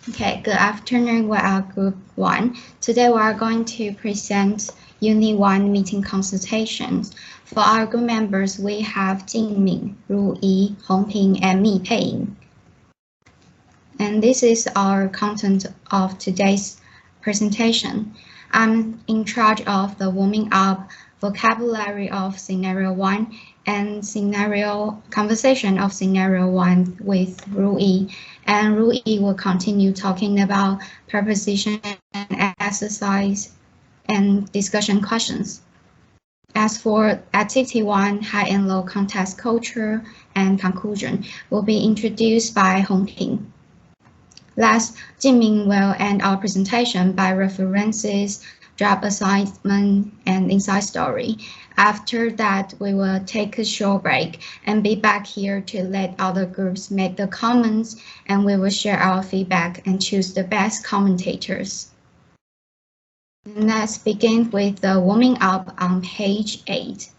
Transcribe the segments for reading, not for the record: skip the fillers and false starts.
Okay, good afternoon. We are Group 1. Today we are going to present Unit 1 meeting consultations. For our group members, we have Jingmin, Ruyi, Hongping, and me, Peiying. And this is our content of today's presentation. I'm in charge of the warming up vocabulary of Scenario 1 and conversation of Scenario 1 with Ruyi. And Ruyi will continue talking about preposition and exercise and discussion questions. As for Activity 1, High and Low Context Culture and Conclusion will be introduced by Hongping. Last, Jingmin will end our presentation by references, job assignment, and inside story. After that, we will take a short break and be back here to let other groups make the comments, and we will share our feedback and choose the best commentators. Let's begin with the warming up on page 8.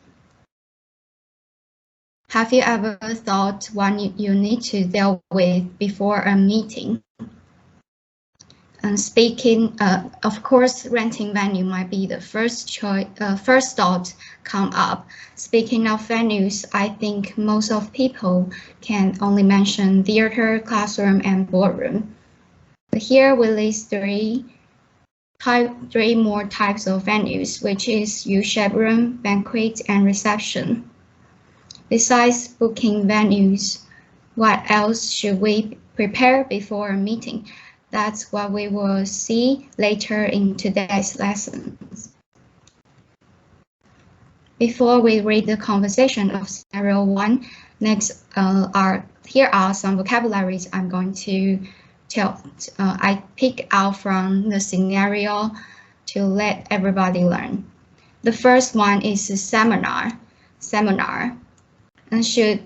Have you ever thought what you need to deal with before a meeting? Of course, renting venue might be the first thought come up. Speaking of venues, I think most of people can only mention theater, classroom, and boardroom. But here we list three more types of venues, which is U-shaped room, banquet, and reception. Besides booking venues, what else should we prepare before a meeting? That's what we will see later in today's lessons. Before we read the conversation of Scenario 1, next here are some vocabularies I'm going to tell. I pick out from the scenario to let everybody learn. The first one is a seminar. And should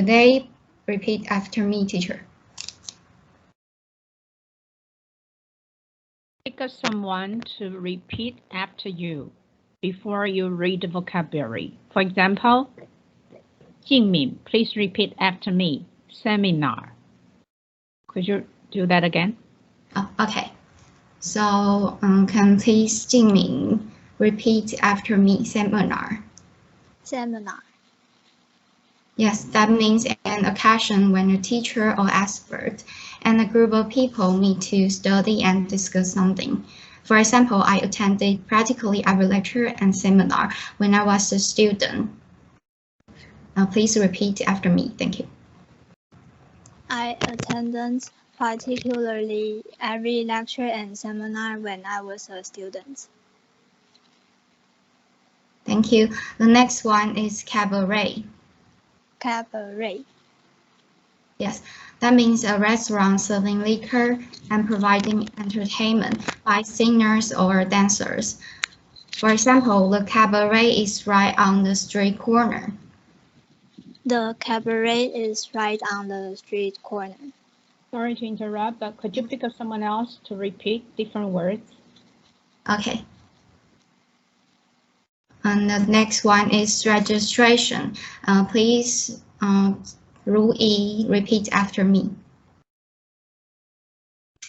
they repeat after me, teacher? Pick someone to repeat after you before you read the vocabulary. For example, Jingmin, please repeat after me. Seminar. Could you do that again? Oh, okay. So can please Jingmin repeat after me? Seminar. Seminar. Yes, that means an occasion when a teacher or expert and a group of people meet to study and discuss something. For example, I attended practically every lecture and seminar when I was a student. Please repeat after me. Thank you. I attended particularly every lecture and seminar when I was a student. Thank you. The next one is cabaret. Cabaret. Yes, that means a restaurant serving liquor and providing entertainment by singers or dancers. For example, the cabaret is right on the street corner. The cabaret is right on the street corner. Sorry to interrupt, but could you pick up someone else to repeat different words? Okay. And the next one is registration. Please, Ruyi, repeat after me.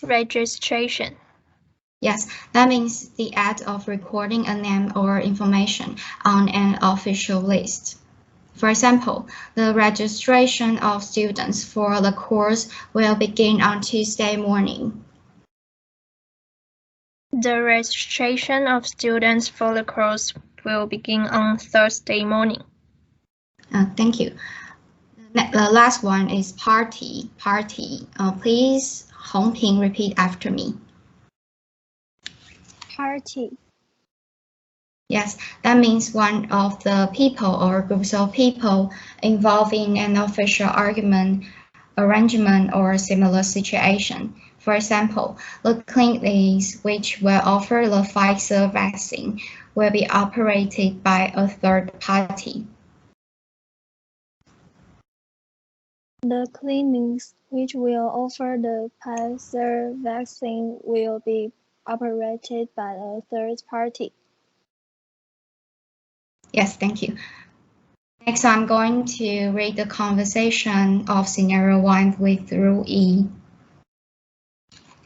Registration. Yes, that means the act of recording a name or information on an official list. For example, the registration of students for the course will begin on Tuesday morning. The registration of students for the course will begin on Thursday morning. Thank you. The last one is party. Please, Hongping, repeat after me. Party. Yes, that means one of the people or groups of people involved in an official argument, arrangement, or similar situation. For example, the clinics which will offer the Pfizer vaccine will be operated by a third party. The clinics which will offer the Pfizer vaccine will be operated by a third party. Yes, thank you. Next, I'm going to read the conversation of Scenario 1 with Ruyi.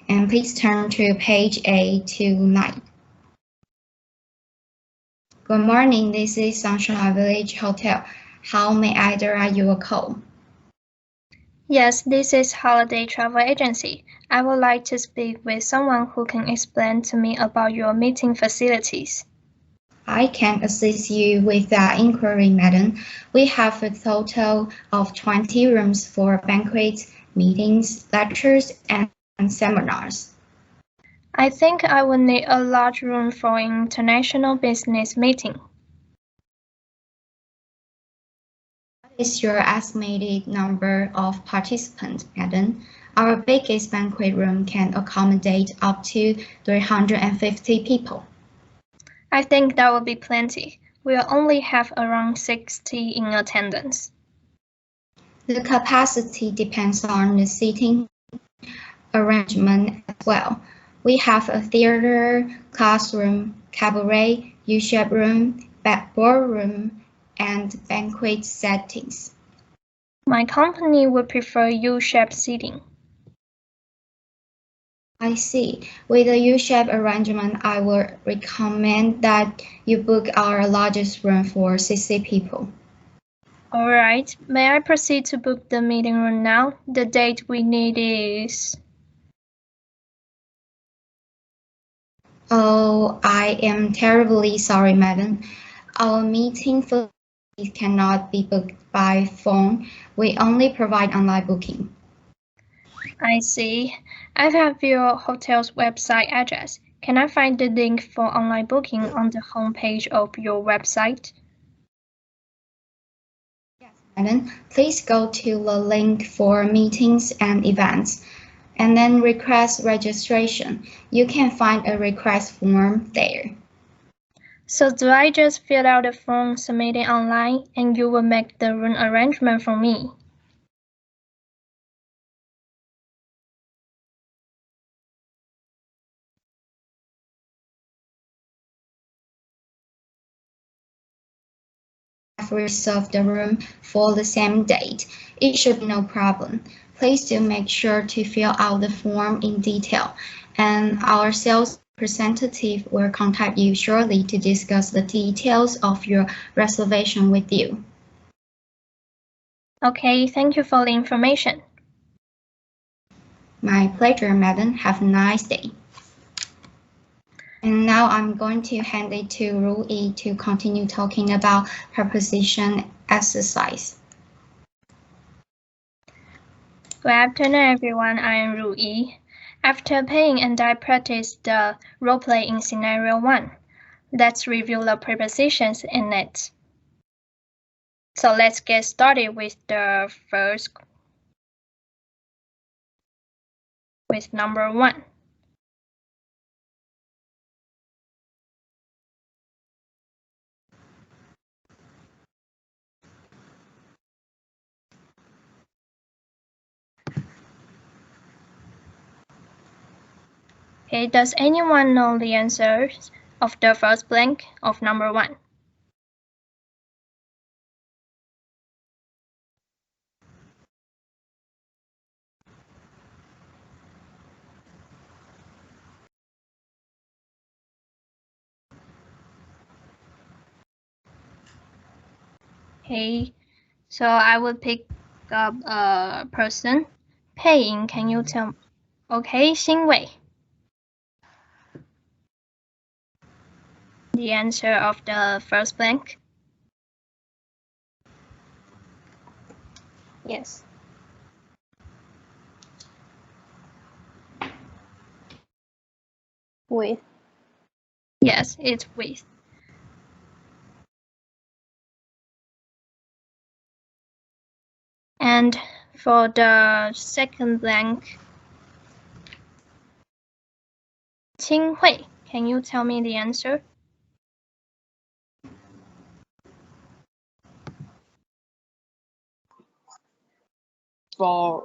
And please turn to page 8 to 9. Good morning, this is Sunshine Village Hotel. How may I direct your call? Yes, this is Holiday Travel Agency. I would like to speak with someone who can explain to me about your meeting facilities. I can assist you with that inquiry, madam. We have a total of 20 rooms for banquets, meetings, lectures, and seminars. I think I will need a large room for an international business meeting. What is your estimated number of participants, madam? Our biggest banquet room can accommodate up to 350 people. I think that will be plenty. We'll only have around 60 in attendance. The capacity depends on the seating arrangement as well. We have a theater, classroom, cabaret, U-shaped room, ballroom, and banquet settings. My company would prefer U-shaped seating. I see. With a U-shaped arrangement, I would recommend that you book our largest room for 60 people. All right. May I proceed to book the meeting room now? The date we need is... Oh, I am terribly sorry, madam. Our meeting facilities cannot be booked by phone. We only provide online booking. I see. I have your hotel's website address. Can I find the link for online booking on the homepage of your website? Yes, madam. Please go to the link for meetings and events, and then request registration. You can find a request form there. So do I just fill out the form, submit it online, and you will make the room arrangement for me? Have reserved the room for the same date. It should be no problem. Please do make sure to fill out the form in detail, and our sales representative will contact you shortly to discuss the details of your reservation with you. Okay, thank you for the information. My pleasure, madam. Have a nice day. And now I'm going to hand it to Ruyi to continue talking about preposition exercise. Good afternoon, everyone. I am Ruyi. After paying and I practiced the roleplay in scenario 1, let's review the prepositions in it. So let's get started with the first, with number 1. Okay, does anyone know the answers of the first blank of number 1? Okay, so I will pick up a person. Paying, can you tell? Okay, Xinwei. The answer of the first blank? Yes. With. Yes, it's with. And for the second blank, Qinghui, can you tell me the answer? For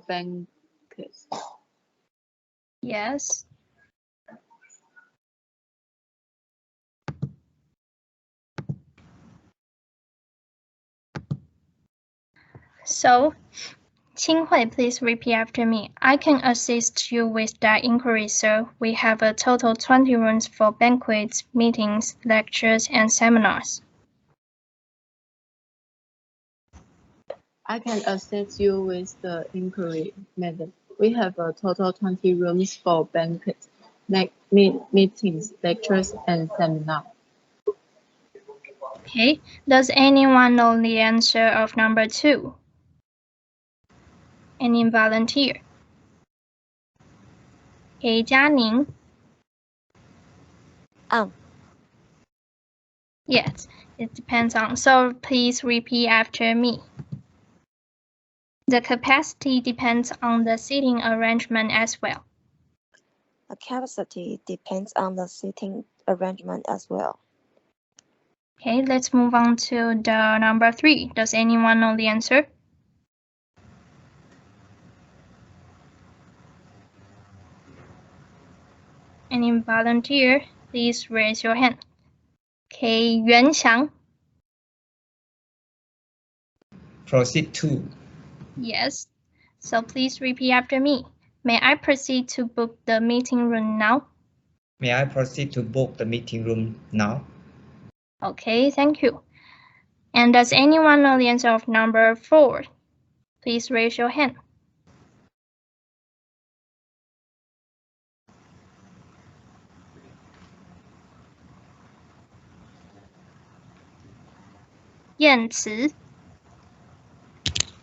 banquets. Yes. So, Qinghui, please repeat after me. I can assist you with that inquiry, sir. We have a total 20 rooms for banquets, meetings, lectures, and seminars. I can assist you with the inquiry, madam. We have a total 20 rooms for banquets, meetings, lectures, and seminars. Okay. Does anyone know the answer of number 2? Any volunteer? Okay, Jianing. Yes, it depends on. So please repeat after me. The capacity depends on the seating arrangement as well. The capacity depends on the seating arrangement as well. Okay, let's move on to the number 3. Does anyone know the answer? Any volunteer? Please raise your hand. Okay, Yuanxiang. Proceed to. Yes. So please repeat after me. May I proceed to book the meeting room now? May I proceed to book the meeting room now? Okay, thank you. And does anyone know the answer of number 4? Please raise your hand. Yanci.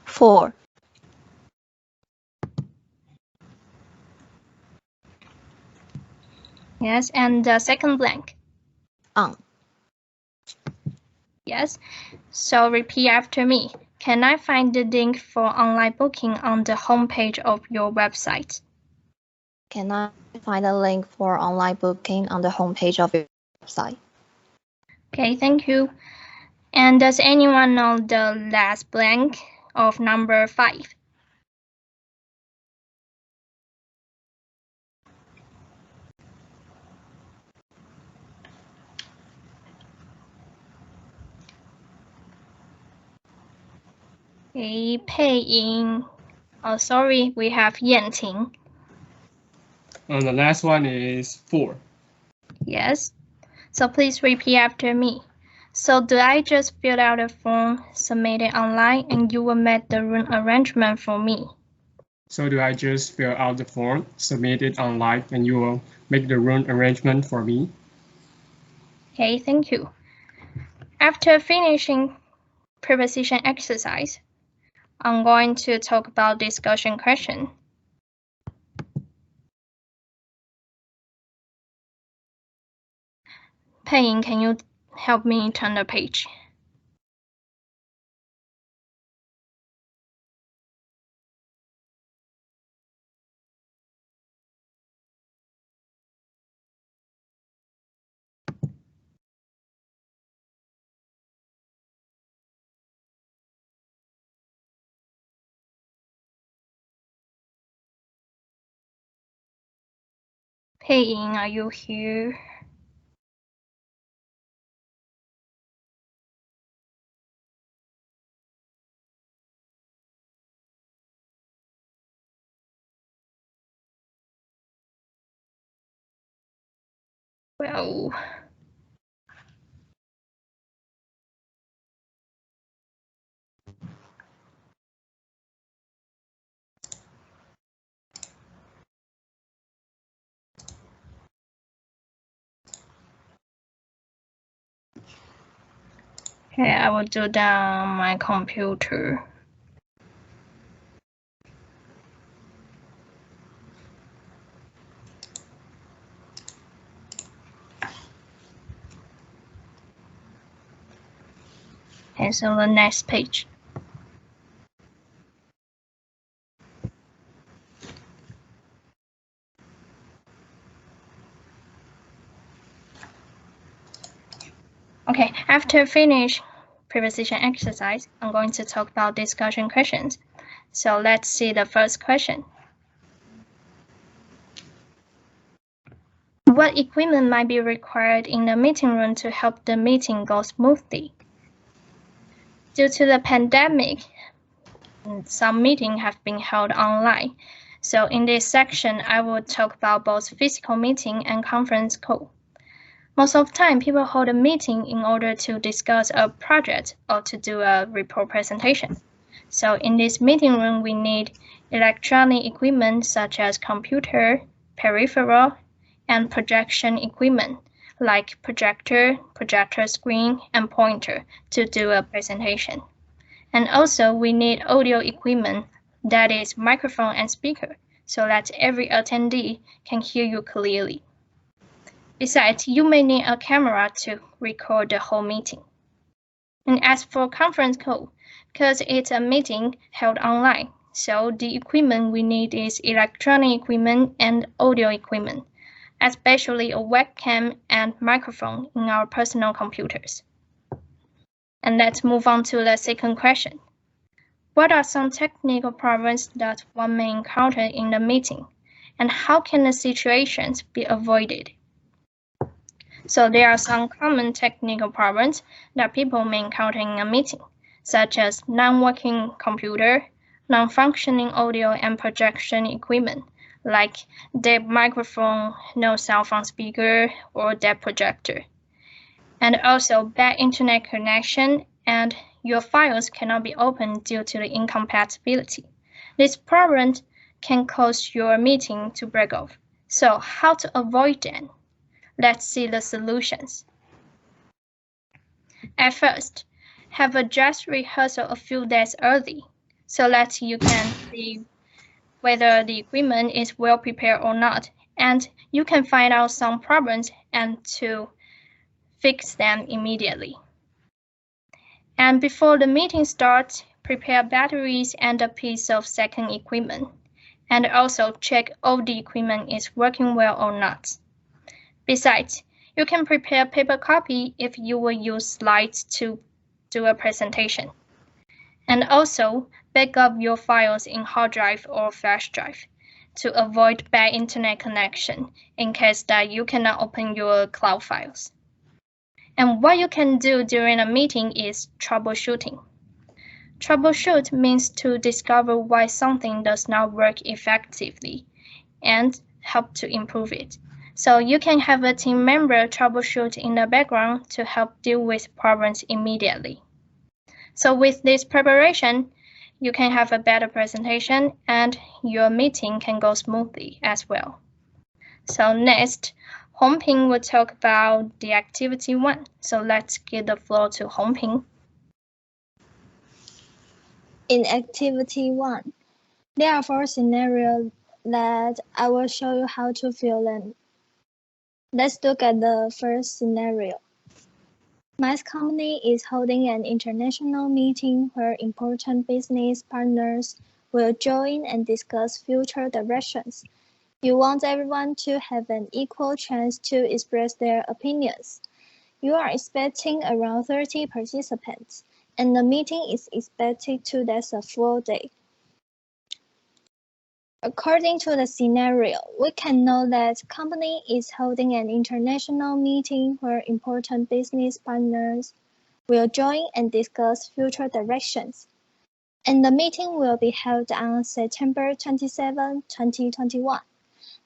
4. Yes, and the second blank. On. Yes. So repeat after me. Can I find the link for online booking on the homepage of your website? Can I find a link for online booking on the homepage of your website? Okay, thank you. And does anyone know the last blank of number 5? Okay, Pei Ying. Oh, sorry, we have Yanting. And the last one is 4. Yes. So please repeat after me. So do I just fill out a form, submit it online, and you will make the room arrangement for me? So do I just fill out the form, submit it online, and you will make the room arrangement for me? Okay, thank you. After finishing preposition exercise, I'm going to talk about discussion question. Pei, can you help me turn the page? Pei, are you here? Well, okay, I will do that on my computer. Okay, so the next page. Okay, after finish preposition exercise, I'm going to talk about discussion questions. So let's see the first question. What equipment might be required in the meeting room to help the meeting go smoothly? Due to the pandemic, some meetings have been held online. So in this section, I will talk about both physical meeting and conference call. Most of the time, people hold a meeting in order to discuss a project or to do a report presentation. So in this meeting room, we need electronic equipment such as computer, peripheral, and projection equipment like projector, projector screen, and pointer to do a presentation. And also we need audio equipment, that is microphone and speaker, so that every attendee can hear you clearly. Besides, you may need a camera to record the whole meeting. And as for conference call, because it's a meeting held online, so the equipment we need is electronic equipment and audio equipment, especially a webcam and microphone in our personal computers. And let's move on to the second question. What are some technical problems that one may encounter in the meeting, and how can the situations be avoided? So there are some common technical problems that people may encounter in a meeting, such as non-working computer, non-functioning audio and projection equipment, like dead microphone, no cell phone speaker, or dead projector. And also bad internet connection, and your files cannot be opened due to the incompatibility. This problem can cause your meeting to break off. So how to avoid them? Let's see the solutions. At first, have a dress rehearsal a few days early so that you can see whether the equipment is well prepared or not, and you can find out some problems and to fix them immediately. And before the meeting starts, prepare batteries and a piece of second equipment, and also check all the equipment is working well or not. Besides, you can prepare paper copy if you will use slides to do a presentation. And also, back up your files in hard drive or flash drive to avoid bad internet connection in case that you cannot open your cloud files. And what you can do during a meeting is troubleshooting. Troubleshoot means to discover why something does not work effectively and help to improve it. So you can have a team member troubleshoot in the background to help deal with problems immediately. So with this preparation, you can have a better presentation and your meeting can go smoothly as well. So next, Hongping will talk about the activity 1. So let's give the floor to Hongping. In activity 1, there are 4 scenarios that I will show you how to fill them. Let's look at the first scenario. My company is holding an international meeting where important business partners will join and discuss future directions. You want everyone to have an equal chance to express their opinions. You are expecting around 30 participants, and the meeting is expected to last a full day. According to the scenario, we can know that company is holding an international meeting where important business partners will join and discuss future directions. And the meeting will be held on September 27, 2021.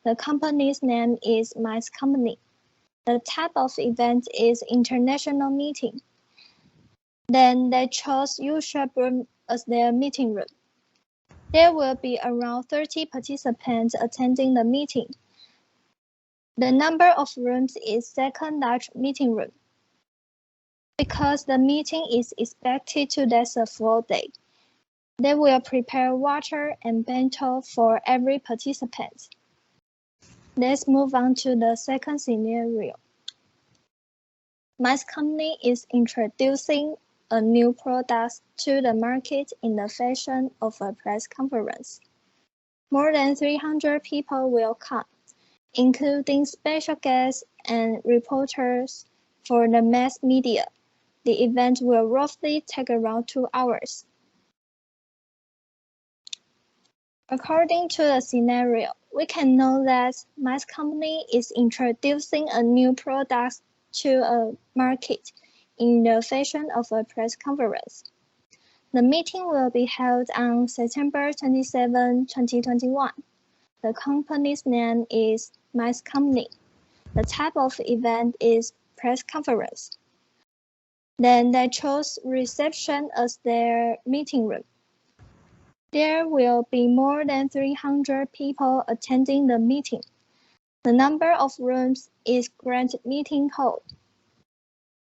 The company's name is My Company. The type of event is international meeting. Then they chose usual room as their meeting room. There will be around 30 participants attending the meeting. The number of rooms is second large meeting room. Because the meeting is expected to last a full day, they will prepare water and bento for every participant. Let's move on to the second scenario. My company is introducing a new product to the market in the fashion of a press conference. More than 300 people will come, including special guests and reporters for the mass media. The event will roughly take around 2 hours. According to the scenario, we can know that my company is introducing a new product to a market in the fashion of a press conference. The meeting will be held on September 27, 2021. The company's name is My Company. The type of event is press conference. Then they chose reception as their meeting room. There will be more than 300 people attending the meeting. The number of rooms is Grand Meeting Hall.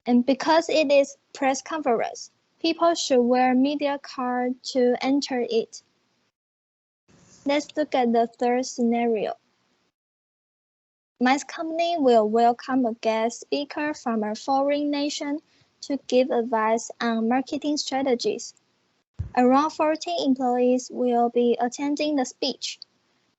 And because it is press conference, people should wear media card to enter it. Let's look at the third scenario. My company will welcome a guest speaker from a foreign nation to give advice on marketing strategies. Around 40 employees will be attending the speech.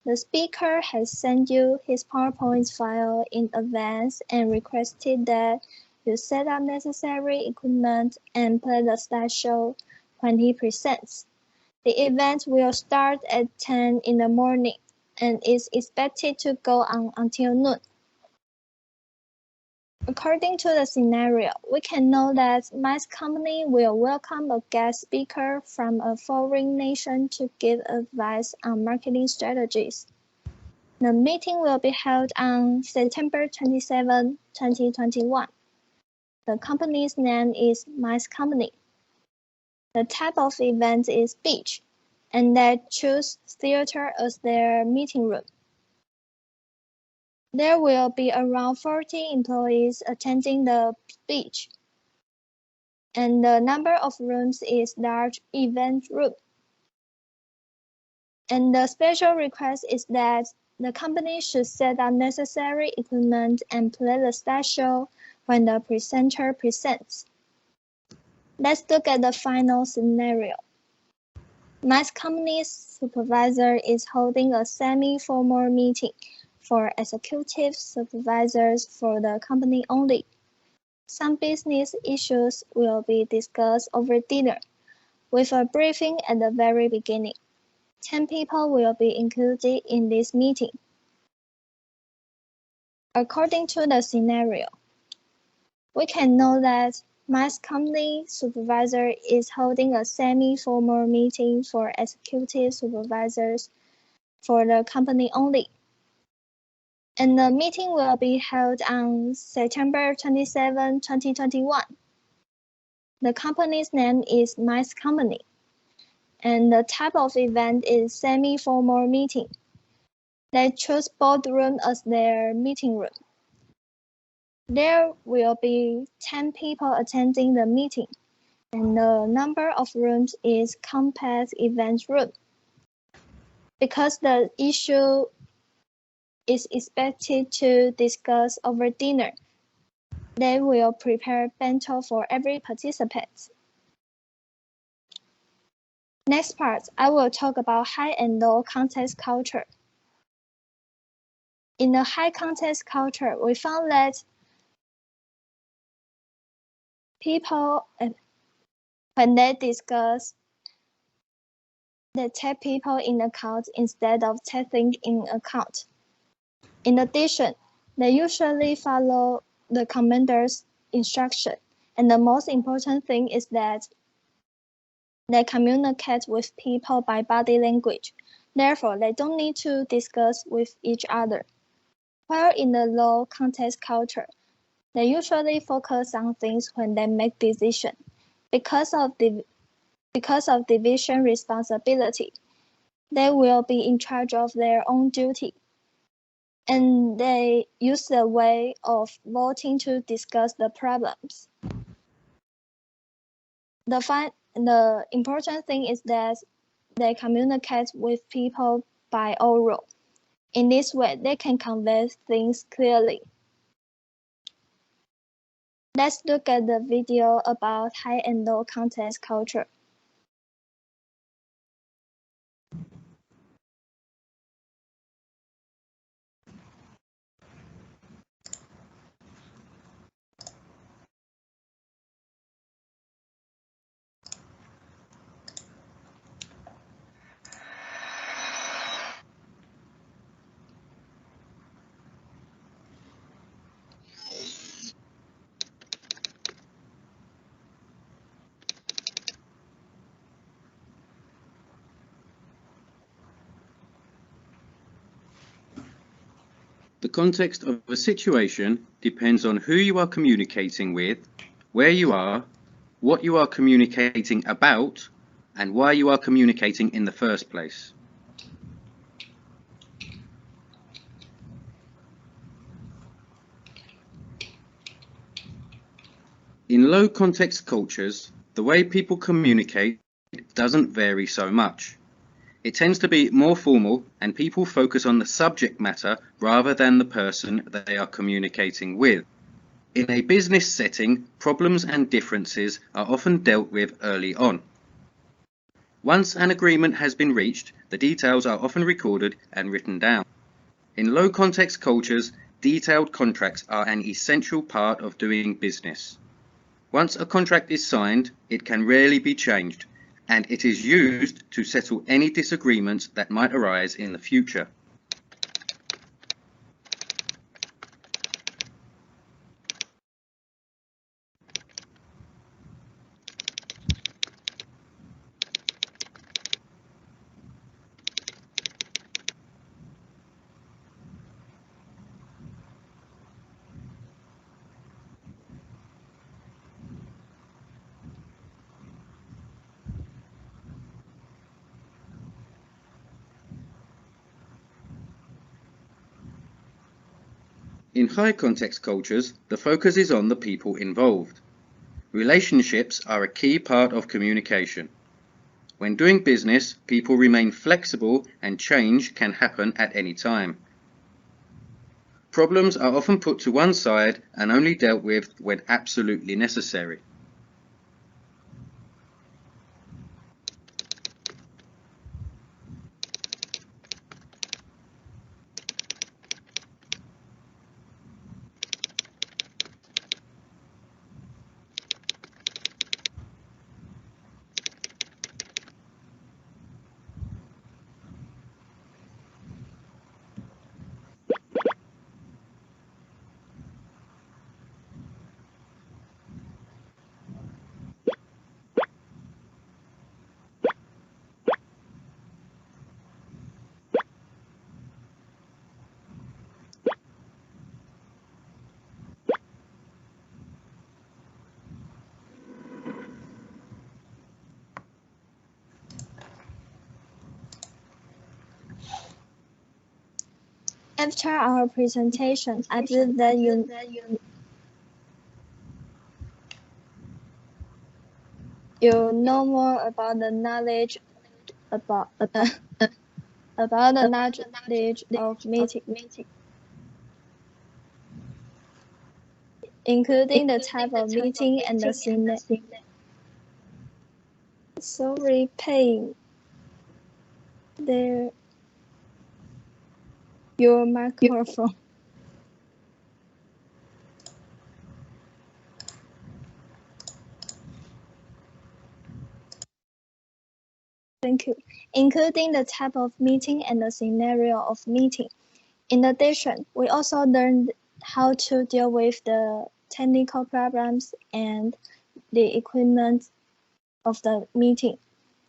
The speaker has sent you his PowerPoint file in advance and requested that you set up necessary equipment and play the slideshow when he presents. The event will start at 10 in the morning and is expected to go on until noon. According to the scenario, we can know that my company will welcome a guest speaker from a foreign nation to give advice on marketing strategies. The meeting will be held on September 27, 2021. The company's name is My Company. The type of event is speech, and they choose theater as their meeting room. There will be around 40 employees attending the speech, and the number of rooms is large event room. And the special request is that the company should set up necessary equipment and play the slideshow when the presenter presents. Let's look at the final scenario. My company's supervisor is holding a semi-formal meeting for executive supervisors for the company only. Some business issues will be discussed over dinner, with a briefing at the very beginning. 10 people will be included in this meeting. According to the scenario, we can know that my company supervisor is holding a semi-formal meeting for executive supervisors for the company only. And the meeting will be held on September 27, 2021. The company's name is My Company, and the type of event is semi-formal meeting. They chose boardroom as their meeting room. There will be 10 people attending the meeting, and the number of rooms is compact event room. Because the issue is expected to discuss over dinner, they will prepare bento for every participant. Next part, I will talk about high and low context culture. In the high context culture, we found that people, when they discuss, they take people in account instead of taking in account. In addition, they usually follow the commander's instruction, and the most important thing is that they communicate with people by body language. Therefore, they don't need to discuss with each other. While in the low context culture, they usually focus on things when they make decisions. Because of division responsibility, they will be in charge of their own duty. And they use the way of voting to discuss the problems. The important thing is that they communicate with people by oral. In this way, they can convey things clearly. Let's look at the video about high and low context culture. The context of a situation depends on who you are communicating with, where you are, what you are communicating about, and why you are communicating in the first place. In low context cultures, the way people communicate doesn't vary so much. It tends to be more formal, and people focus on the subject matter rather than the person they are communicating with. In a business setting, problems and differences are often dealt with early on. Once an agreement has been reached, the details are often recorded and written down. In low context cultures, detailed contracts are an essential part of doing business. Once a contract is signed, it can rarely be changed, and it is used to settle any disagreements that might arise in the future. In high context cultures, the focus is on the people involved. Relationships are a key part of communication. When doing business, people remain flexible and change can happen at any time. Problems are often put to one side and only dealt with when absolutely necessary. After our presentation, I believe that you know more about the knowledge about the knowledge of meeting, including the type of meeting and the scenario. Sorry, paying there your microphone. Thank you. Including the type of meeting and the scenario of meeting. In addition, we also learned how to deal with the technical problems and the equipment of the meeting.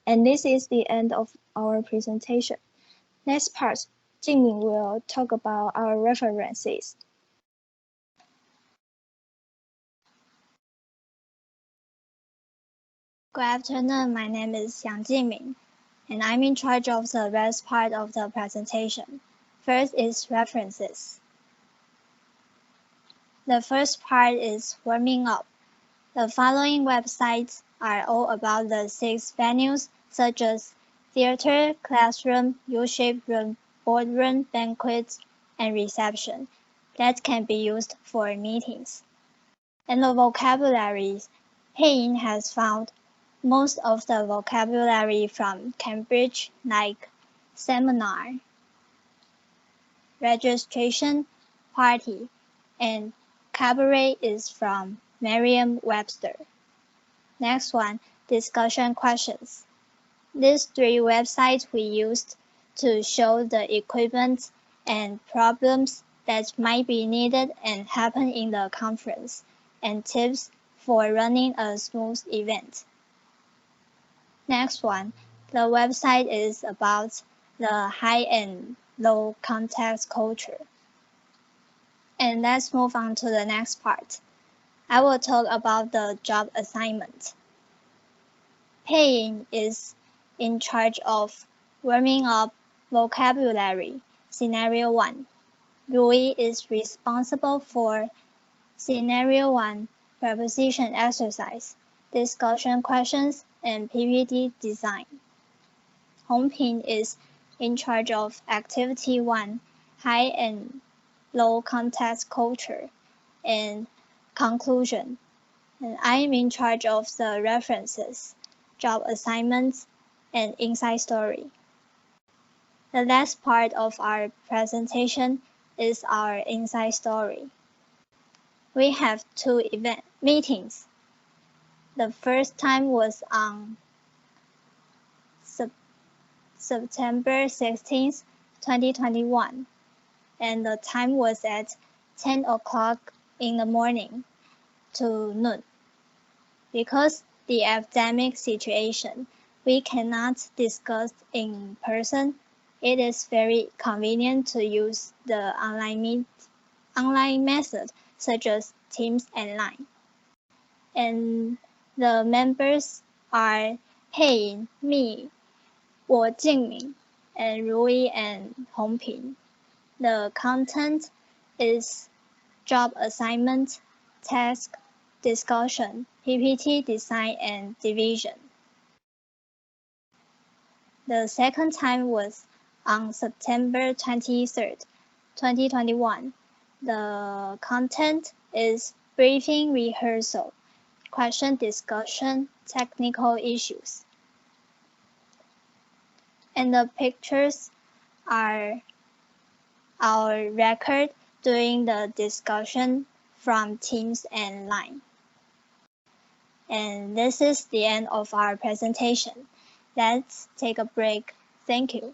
And this is the end of our presentation. Next part, Jingming will talk about our references. Good afternoon, my name is Liang Jingming, and I'm in charge of the rest part of the presentation. First is references. The first part is warming up. The following websites are all about the 6 venues such as theater, classroom, U-shaped room, boardroom, banquets, and reception that can be used for meetings. And the vocabularies, Pei has found most of the vocabulary from Cambridge, like seminar, registration, party, and cabaret is from Merriam-Webster. Next one, discussion questions. These 3 websites we used to show the equipment and problems that might be needed and happen in the conference, and tips for running a smooth event. Next one, the website is about the high and low context culture. And let's move on to the next part. I will talk about the job assignment. Pei is in charge of warming up vocabulary, scenario 1. Rui is responsible for scenario 1, preposition exercise, discussion questions, and PPT design. Hongping is in charge of activity 1, high and low context culture, and conclusion. And I am in charge of the references, job assignments, and inside story. The last part of our presentation is our inside story. We have two meetings. The first time was on September 16th, 2021, and the time was at 10 o'clock in the morning to noon. Because the epidemic situation, we cannot discuss in person. It is very convenient to use the online method such as Teams and Line. And the members are Pei, me, 我静明, and Rui and Hongping. The content is job assignment, task, discussion, PPT design, and division. The second time was on September 23rd, 2021. The content is briefing rehearsal, question discussion, technical issues. And the pictures are our record during the discussion from Teams and Line. And this is the end of our presentation. Let's take a break. Thank you.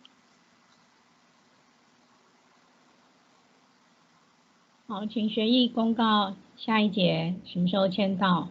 好，请学艺公告下一节什么时候签到。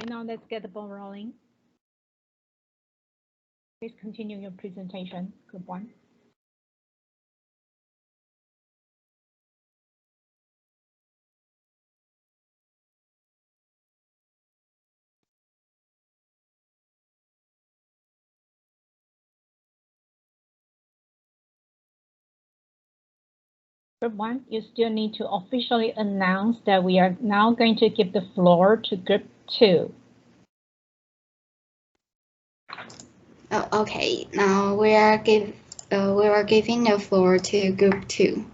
now let's get the ball rolling. Please continue your presentation, Group 1. Group 1, you still need to officially announce that we are now going to give the floor to Group 2. Oh, okay, now we are giving the floor to Group 2.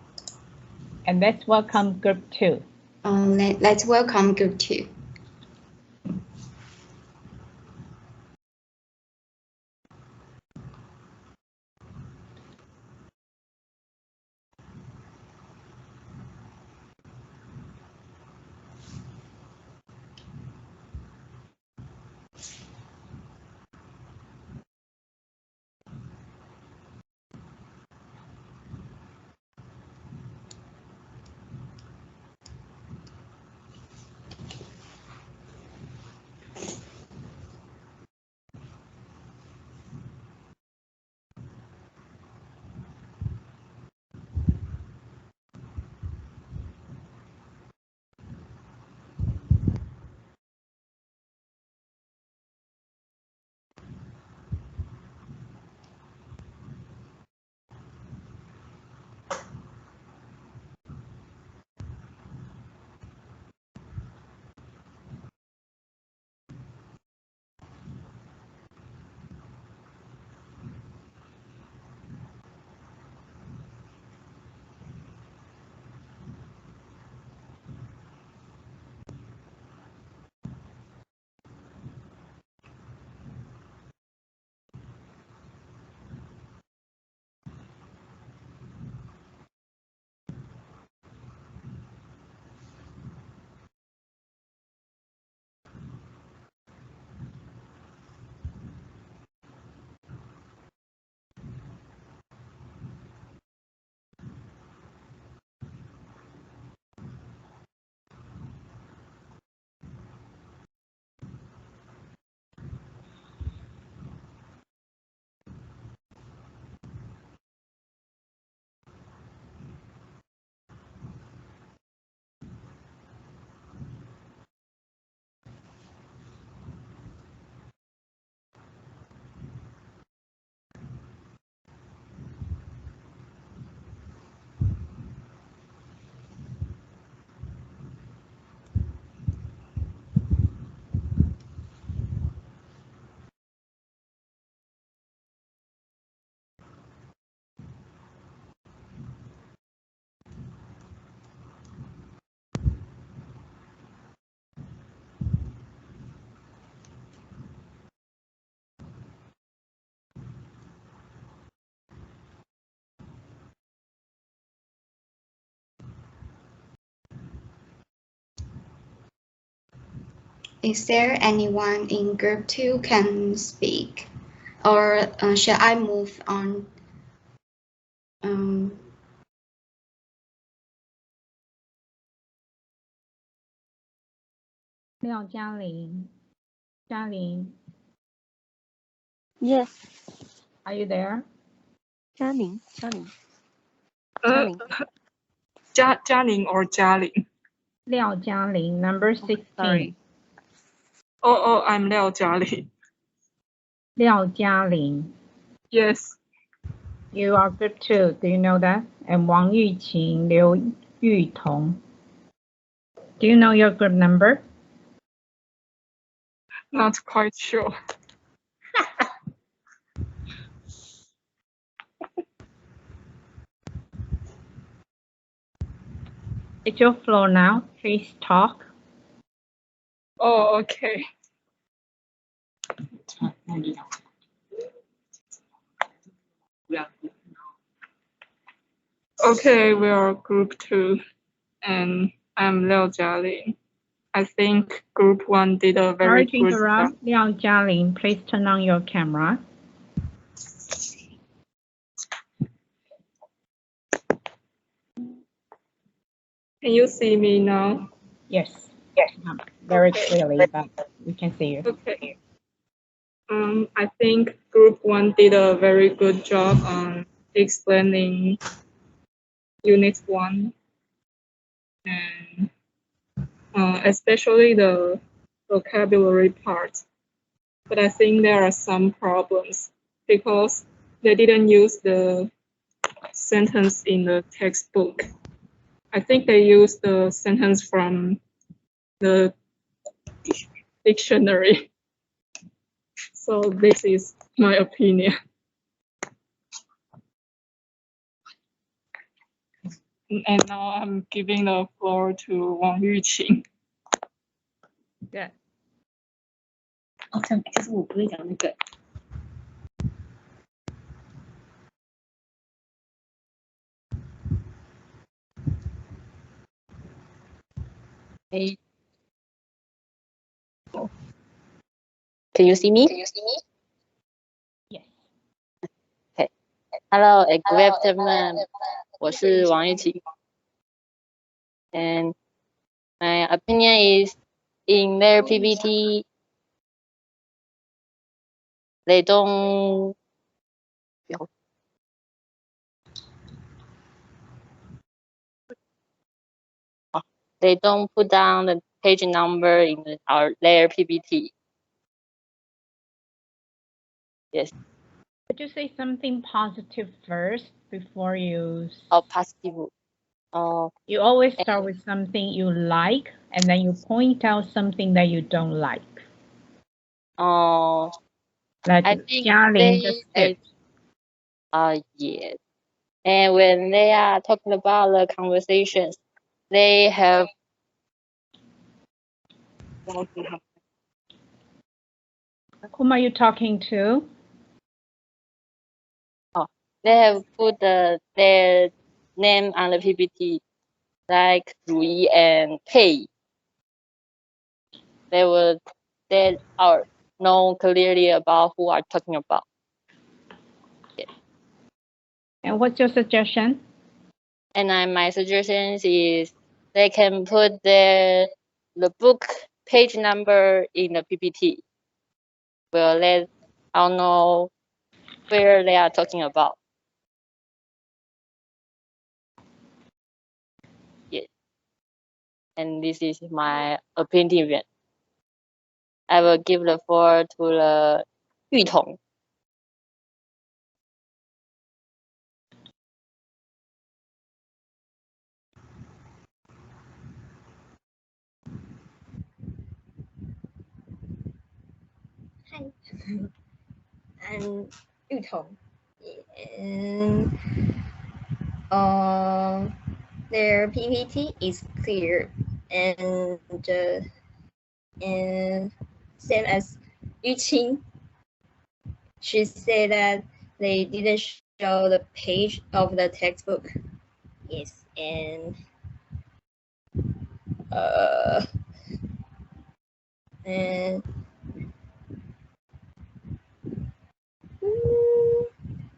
And let's welcome Group 2. Let's welcome Group 2. Is there anyone in Group 2 can speak? Or shall I move on? Liang Jialing. Yes. Are you there? Jialing. Jialing or Jialing? Liao Jialing, number 16. Sorry. Oh, I'm Liao Jialing. Liao Jialing. Yes. You are Group 2, do you know that? And Wang Yuqing, Liu Yutong. Do you know your group number? Not quite sure. It's your floor now. Please talk. Oh, okay. Okay, we are Group 2, and I'm Liao Jialing. I think Group 1 did a very Sorry to good job. interrupt. Liao Jialing, please turn on your camera. Can you see me now? Yes. Yes, very clearly, but we can see you. Okay. I think Group 1 did a very good job on explaining Unit 1, and especially the vocabulary part. But I think there are some problems because they didn't use the sentence in the textbook. I think they used the sentence from the dictionary. So this is my opinion. And now I'm giving the floor to Wang Yuqing. 哦，这样就是我不会讲那个。Hey. Can you see me? Yes. Okay. Hello, good afternoon. 我是王玉琪。And my opinion is in their PPT, they don't put down the page number in their PPT. Yes. Could you say something positive first before you? Oh, positive. Oh. You always start with something you like, and then you point out something that you don't like. Oh. Like I think Jialing just did. Yes. And when they are talking about the conversations, they have Whom are you talking to? Oh, they have put their name on the PPT, like Rui and Pei. They are known clearly about who are talking about. Yeah. And what's your suggestion? And my suggestion is they can put the book page number in the PPT. Well, let I'll know where they are talking about. Yes. And this is my opinion. I will give the floor to the Yu Tong. Hi, I'm Yu Tong. And their PPT is clear and same as Yuqing. She said that they didn't show the page of the textbook. Yes, and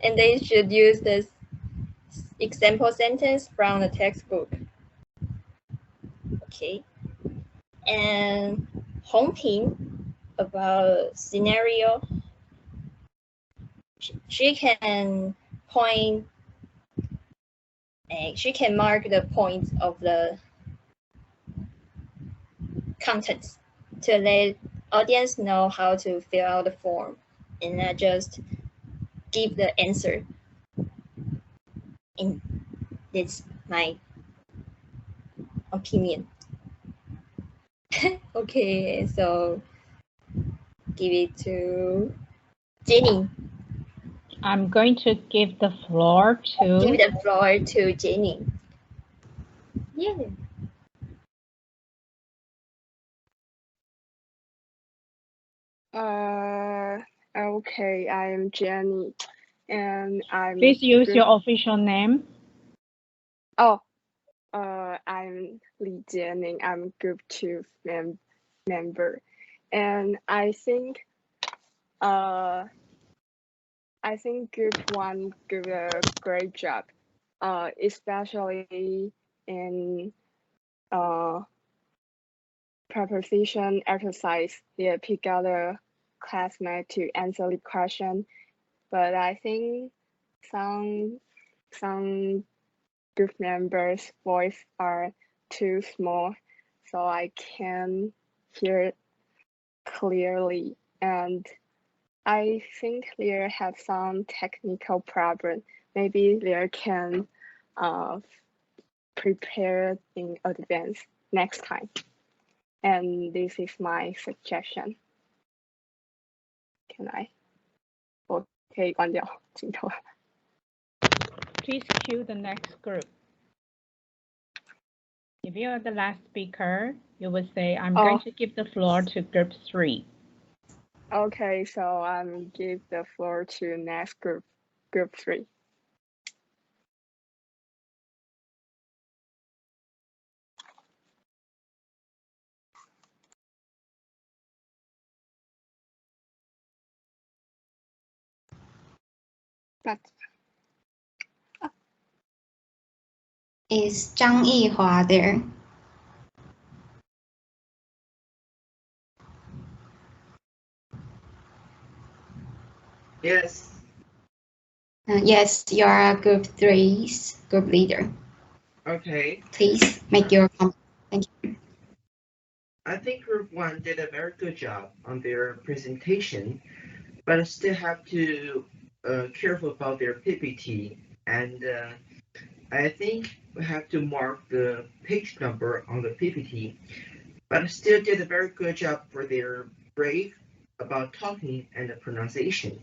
and they should use this example sentence from the textbook. Okay. And Hongping about scenario, she can point, she can mark the points of the contents to let audience know how to fill out the form and not just give the answer. And that's my opinion. Okay, so give it to Jenny. I'm going to give the floor to... Give the floor to Jenny. Yeah. Okay, I'm Jenny, and I'm... Please use your official name. Oh, I'm Li Jianing. I'm Group 2 member, and I think Group 1 did a great job, especially in preposition exercise. They pick out a classmate to answer the question, but I think some group members' voice are too small, so I can't hear it clearly. And I think they have some technical problem. Maybe they can prepare in advance next time. And this is my suggestion. Can I? 我可以关掉镜头。Please cue the next group. If you are the last speaker, you would say, I'm going to give the floor to group 3. Okay, so I'm give the floor to next group, group 3. But is Zhang Yihua there? Yes. Yes, you are group 3's group leader. Okay. Please make your comment. Thank you. I think Group 1 did a very good job on their presentation, but I still have to careful about their PPT. And I think we have to mark the page number on the PPT, but I still did a very good job for their brave about talking and the pronunciation.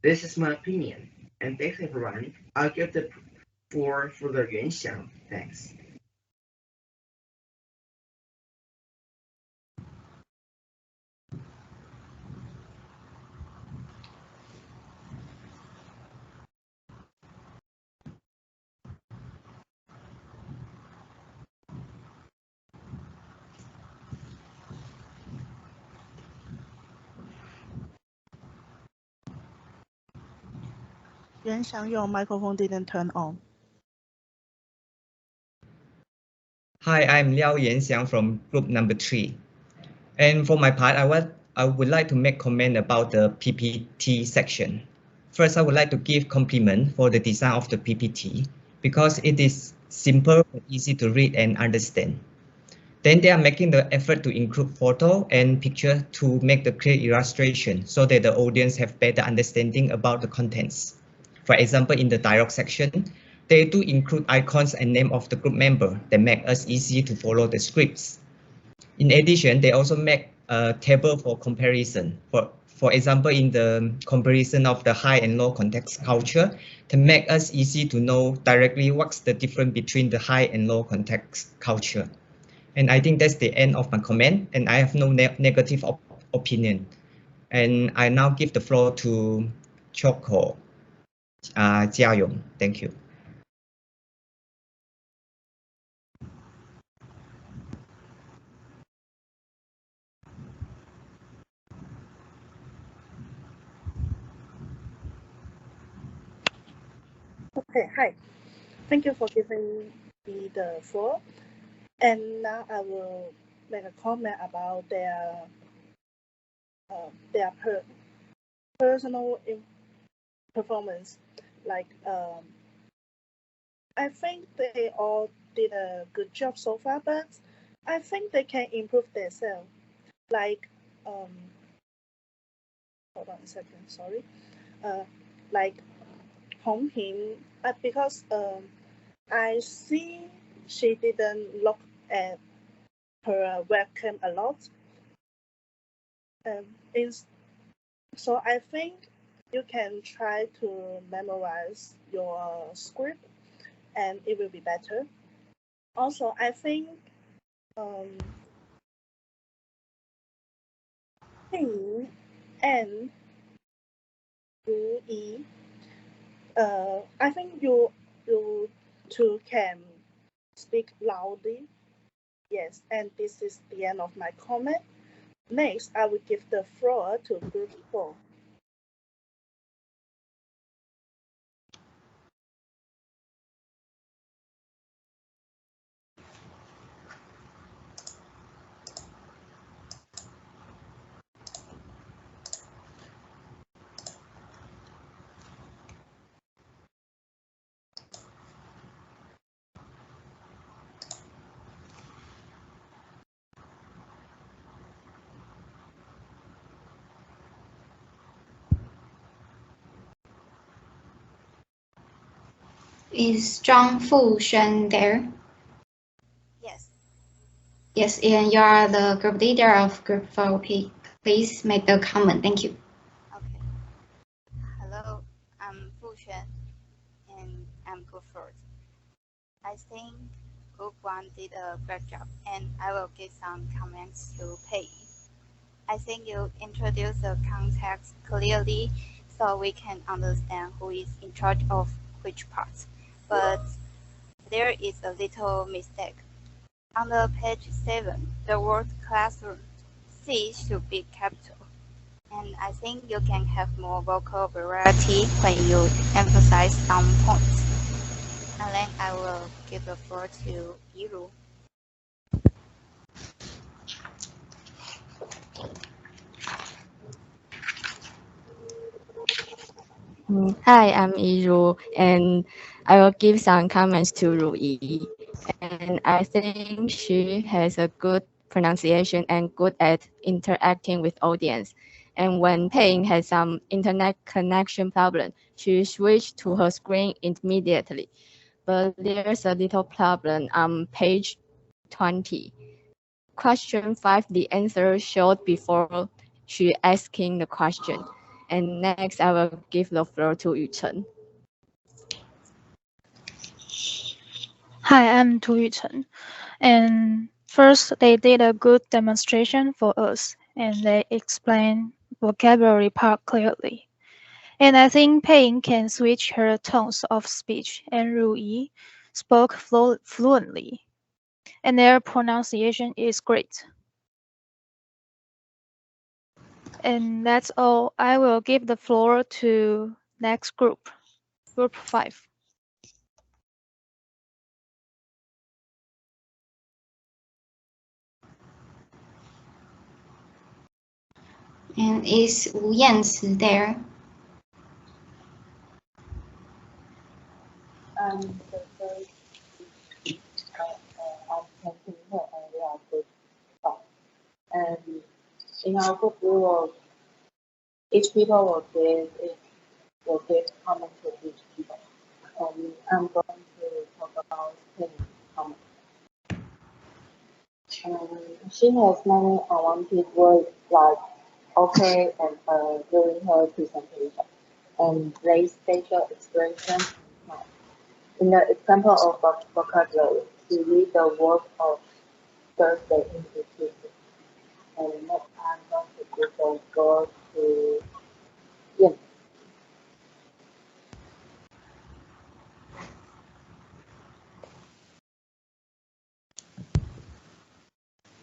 This is my opinion. And thanks everyone. I'll give the floor for the Yuan Xiang. Thanks. Yuan Xiang, your microphone didn't turn on. Hi, I'm Liang Yanxiang from group number 3. And for my part, I would like to make comment about the PPT section. First, I would like to give compliment for the design of the PPT because it is simple and easy to read and understand. Then they are making the effort to include photo and picture to make the clear illustration so that the audience have better understanding about the contents. For example, in the dialogue section, they do include icons and name of the group member that make us easy to follow the scripts. In addition, they also make a table for comparison. For example, in the comparison of the high and low context culture, to make us easy to know directly what's the difference between the high and low context culture. And I think that's the end of my comment, and I have no negative opinion. And I now give the floor to Choco Jiayong. Thank you. Okay, hi. Thank you for giving me the floor. And now I will make a comment about their personal performance. Like, I think they all did a good job so far, but I think they can improve themselves. Like, hold on a second, sorry. Like Hong Hing, because I see she didn't look at her webcam a lot. So I think you can try to memorize your script and it will be better. Also, I think Ping and Ru Yi, I think you two can speak loudly. Yes, and this is the end of my comment. Next, I will give the floor to group 4. Is Zhang Fushen there? Yes. Yes, and you are the group leader of Group 4P. Please make the comment. Thank you. Okay. Hello, I'm Fu Xuan, and I'm Group 4. I think Group 1 did a great job, and I will give some comments to Pei. I think you introduced the context clearly so we can understand who is in charge of which part. But there is a little mistake. On the page 7, the word classroom, C should be capital. And I think you can have more vocal variety when you emphasize some points. And then I will give the floor to Yiru. Hi, I'm Yiru, and I will give some comments to Ruyi. And I think she has a good pronunciation and good at interacting with audience. And when Payne has some internet connection problem, she switched to her screen immediately. But there's a little problem on page 20. Question 5, the answer showed before she asking the question. And next, I will give the floor to Yuchen. Hi, I'm Tu Yuchen. And first, they did a good demonstration for us, and they explained vocabulary part clearly. And I think Payne can switch her tones of speech, and Ruyi spoke fluently, and their pronunciation is great. And that's all. I will give the floor to next group, group 5. And is Wu Yanci there? The first I'm Tanting her and we are group 5. And in our group we will each people will give comment to each people. And I'm going to talk about Penny comment. She has many unwanted words like okay and during her presentation and raised facial expression. In the example of vocabulary, we read the word of Thursday into Tuesday. And next I'm going to give the word to Yin.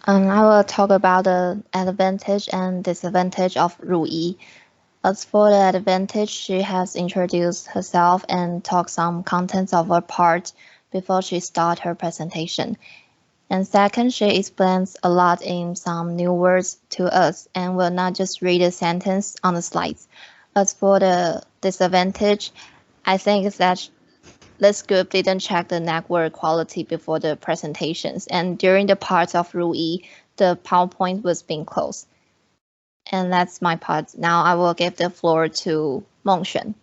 I will talk about the advantage and disadvantage of Ruyi. As for the advantage, she has introduced herself and talked some contents of her part before she starts her presentation. And second, she explains a lot in some new words to us and will not just read a sentence on the slides. As for the disadvantage, I think that this group didn't check the network quality before the presentations, and during the parts of Ruyi, the PowerPoint was being closed. And that's my part. Now I will give the floor to Mongshen.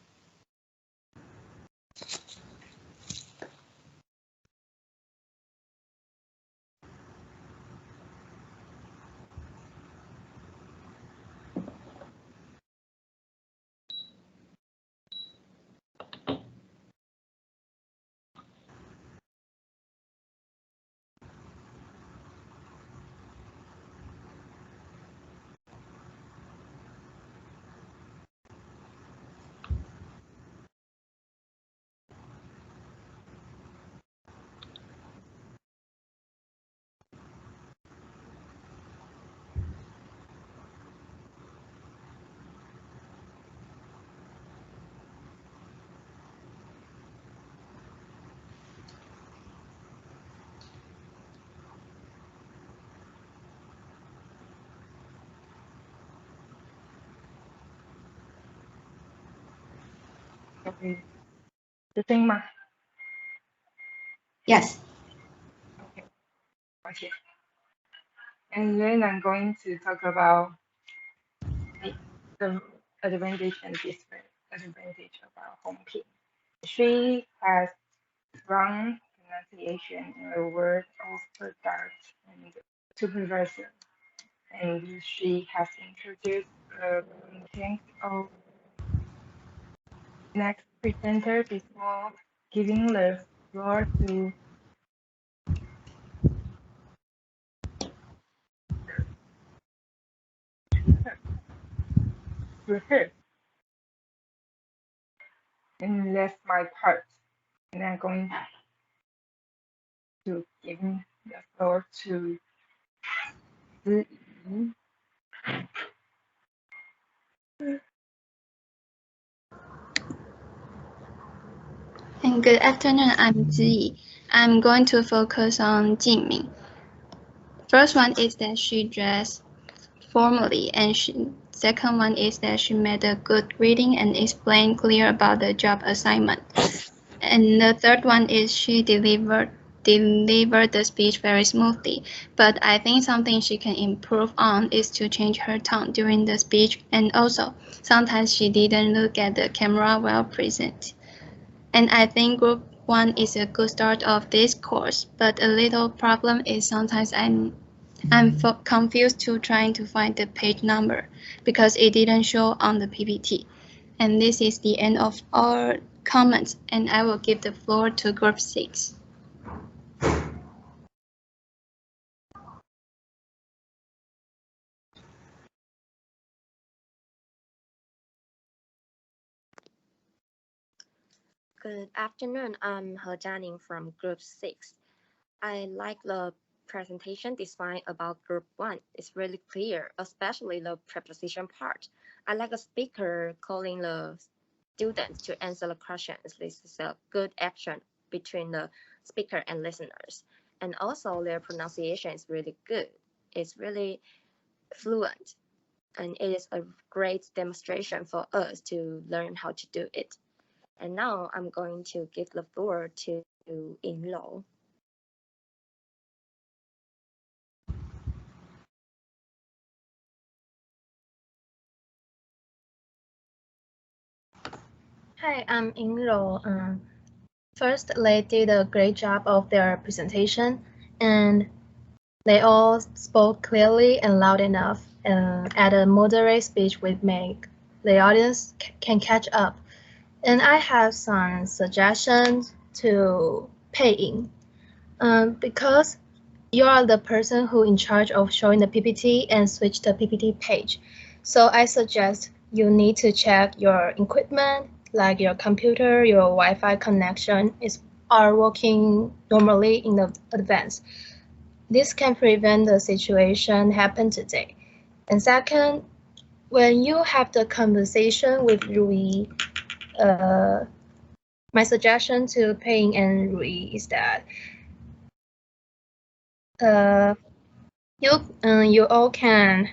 Okay. The thing ma? Yes. Okay. Okay. And then I'm going to talk about the advantage and disadvantage of our home key. She has wrong pronunciation in a word of product and supervision. And she has introduced the content of next presenter before giving the floor to her. And that's my part. And I'm going to give the floor to Ziyi. And good afternoon, I'm Ziyi. I'm going to focus on Jingming. First one is that she dressed formally, and second one is that she made a good reading and explained clear about the job assignment. And the third one is she delivered the speech very smoothly. But I think something she can improve on is to change her tone during the speech, and also sometimes she didn't look at the camera while present. And I think Group 1 is a good start of this course, but a little problem is sometimes I'm confused to trying to find the page number because it didn't show on the PPT. And this is the end of our comments, and I will give the floor to Group 6. Good afternoon. I'm He Jianing from Group 6. I like the presentation design about Group 1. It's really clear, especially the preposition part. I like the speaker calling the students to answer the questions. This is a good action between the speaker and listeners. And also their pronunciation is really good. It's really fluent. And it is a great demonstration for us to learn how to do it. And now I'm going to give the floor to In-Lo. Hi, I'm In-Lo. First, they did a great job of their presentation, and they all spoke clearly and loud enough. At a moderate speech, we make the audience can catch up. And I have some suggestions to Pei-Ying. Because you are the person who in charge of showing the PPT and switch the PPT page. So I suggest you need to check your equipment, like your computer, your Wi-Fi connection are working normally in the advance. This can prevent the situation happen today. And second, when you have the conversation with Rui, my suggestion to Pei-Ying and Rui is that you all can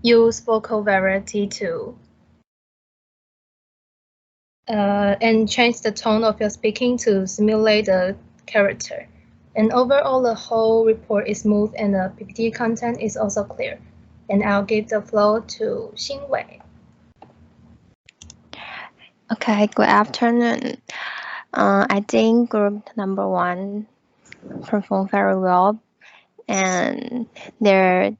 use vocal variety to and change the tone of your speaking to simulate the character. And overall, the whole report is smooth and the PPT content is also clear. And I'll give the floor to Xinwei. Okay, good afternoon. I think group number 1 performed very well, and their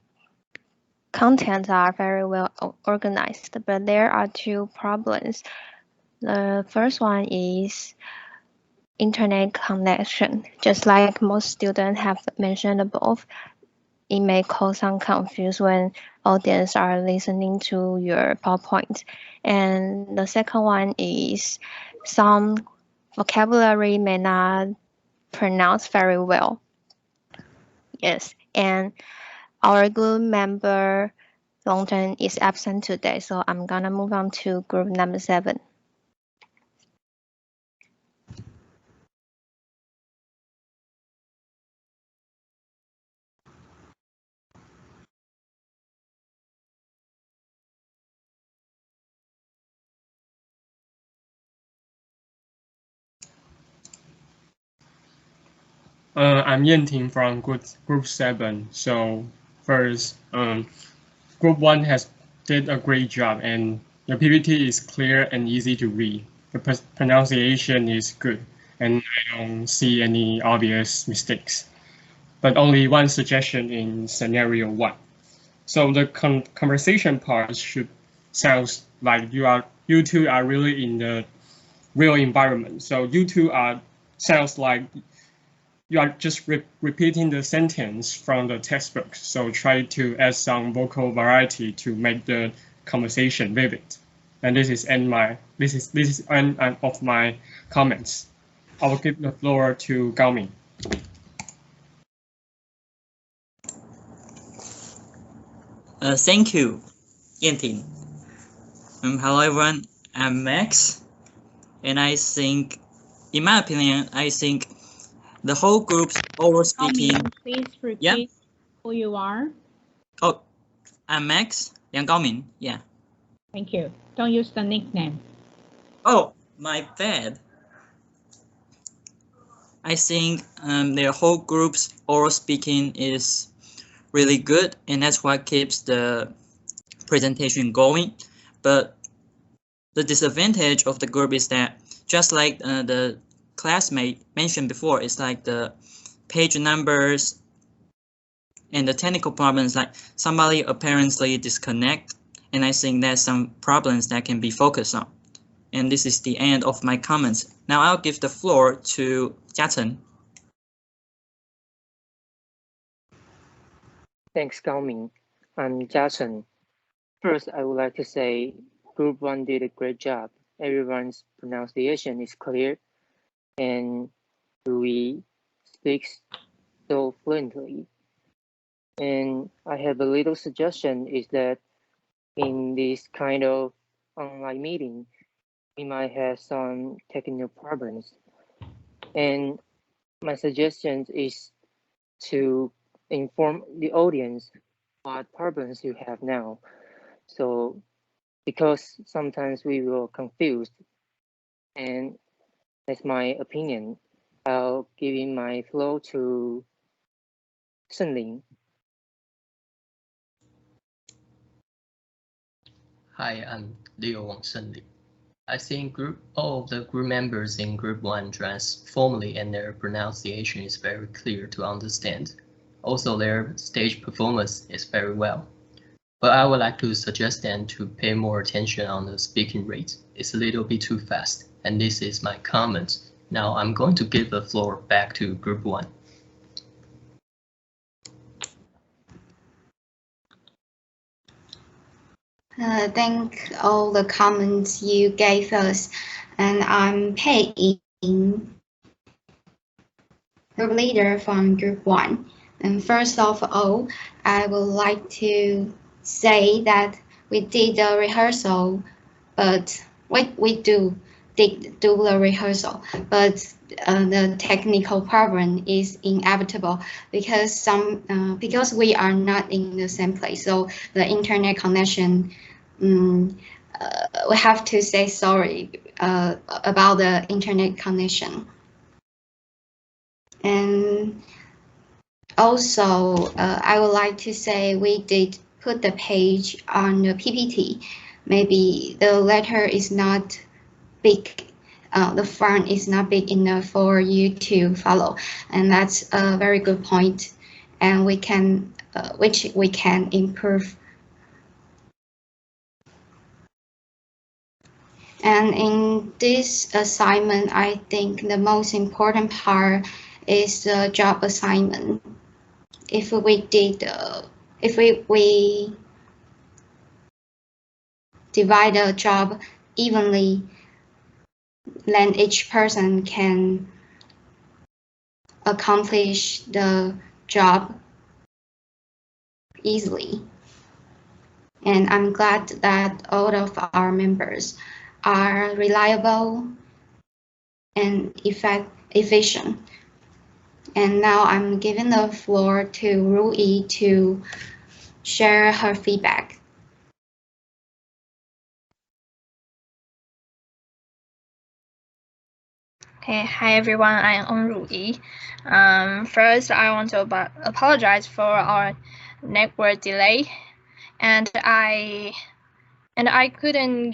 contents are very well organized, but there are 2 problems. The first one is internet connection. Just like most students have mentioned above, it may cause some confusion when audience are listening to your PowerPoint. And the second one is some vocabulary may not pronounce very well. Yes, and our group member Longzhen is absent today, so I'm gonna move on to group number 7. I'm Yanting from group 7. So first, group 1 did a great job, and the PPT is clear and easy to read. The pronunciation is good. and I don't see any obvious mistakes, but only one suggestion in scenario 1. So the conversation part should sound like you two are really in the real environment. So you two sounds like you are just repeating the sentence from the textbook. So try to add some vocal variety to make the conversation vivid. And this is end of my comments. I will give the floor to Gaoming. Thank you, Yanting. Hello everyone, I'm Max, and I think, in my opinion, I think the whole group's over speaking. Please repeat who you are. Oh, I'm Max, Liang Gaoming, yeah. Thank you. Don't use the nickname. Oh, my bad. I think the whole group's oral speaking is really good, and that's what keeps the presentation going. But the disadvantage of the group is that, just like the classmate mentioned before, it's like the page numbers and the technical problems, like somebody apparently disconnect, and I think there's some problems that can be focused on. And this is the end of my comments. Now I'll give the floor to Jiachen. Thanks, Gaoming. I'm Jiachen. First, I would like to say Group 1 did a great job. Everyone's pronunciation is clear, and Rui speaks so fluently. And I have a little suggestion is that in this kind of online meeting, we might have some technical problems. And my suggestion is to inform the audience what problems you have now. So because sometimes we will confused, and that's my opinion. I'll give in my floor to Shenling. Hi, I'm Leo Wang Shenli. I think all of the group members in Group 1 dress formally and their pronunciation is very clear to understand. Also, their stage performance is very well. But I would like to suggest them to pay more attention on the speaking rate. It's a little bit too fast, and this is my comment. Now I'm going to give the floor back to Group 1. Thank all the comments you gave us, and I'm Pei Ying, group leader from Group 1. And first of all, I would like to say that we did the rehearsal, but we did do the rehearsal, but the technical problem is inevitable because we are not in the same place. So the internet connection, we have to say sorry about the internet connection. And also, I would like to say we did put the page on the PPT. Maybe the letter is not big, the font is not big enough for you to follow, and that's a very good point, and we can, which we can improve. And in this assignment, I think the most important part is the job assignment. If we divide the job evenly, then each person can accomplish the job easily. And I'm glad that all of our members are reliable and efficient. And now I'm giving the floor to Rui to share her feedback. Okay, hi everyone, I am Rui. First, I want to apologize for our network delay, and I couldn't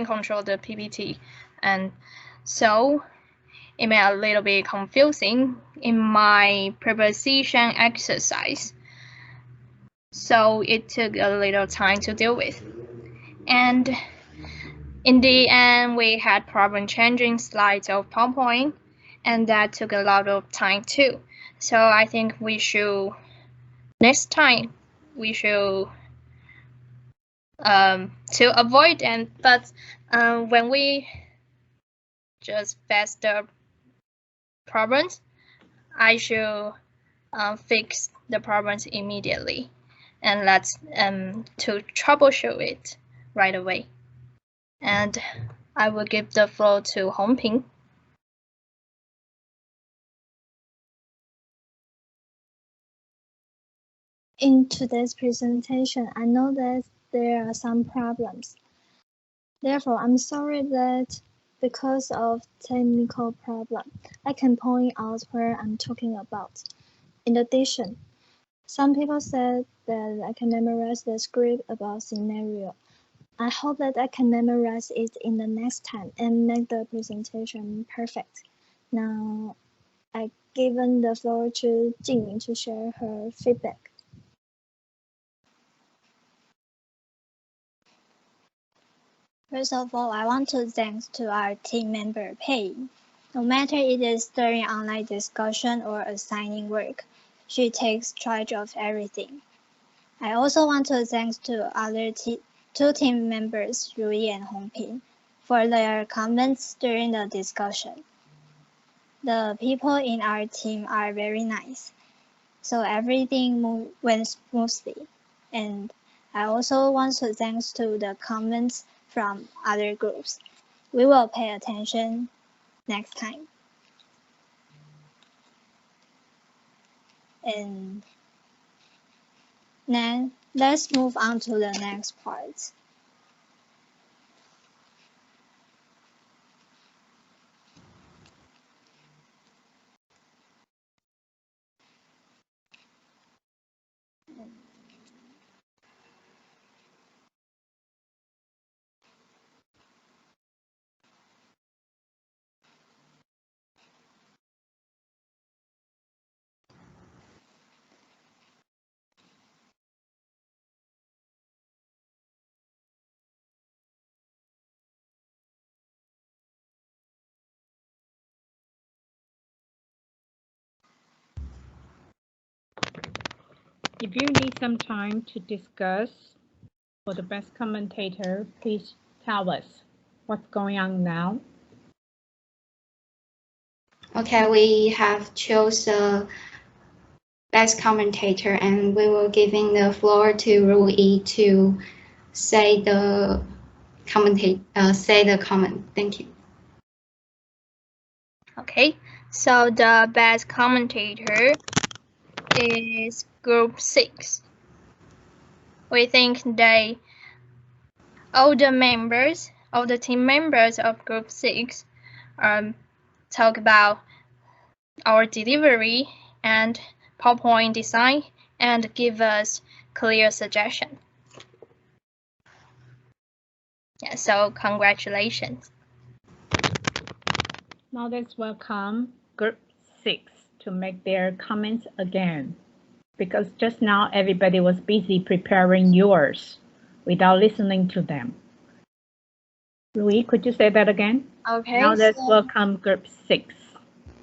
control the PPT, and So it made a little bit confusing in my preposition exercise. So it took a little time to deal with. And in the end, we had problem changing slides of PowerPoint, and that took a lot of time too. So I think we should, next time, we should to avoid them. But when we just face the problems, I should fix the problems immediately, and let's to troubleshoot it right away. And I will give the floor to Hongping. In today's presentation, I know that there are some problems. Therefore, I'm sorry that because of technical problem, I can point out where I'm talking about. In addition, some people said that I can memorize the script about scenario. I hope that I can memorize it in the next time and make the presentation perfect. Now, I given the floor to Jingming to share her feedback. First of all, I want to thank to our team member Pei. No matter it is during online discussion or assigning work, she takes charge of everything. I also want to thank to other two team members, Rui and Hongping, for their comments during the discussion. The people in our team are very nice, so everything went smoothly. And I also want to thank to the comments from other groups. We will pay attention next time. And then let's move on to the next part. If you need some time to discuss for the best commentator, please tell us what's going on now. Okay, we have chose the best commentator, and we will giving the floor to Rui to say the comment. Thank you. Okay, so the best commentator is Group 6. We think all the team members of Group 6 talk about our delivery and PowerPoint design and give us clear suggestion. Yeah, so congratulations. Now let's welcome Group 6 to make their comments again, because just now everybody was busy preparing yours without listening to them. Louis, could you say that again? Okay. Now let's welcome Group 6.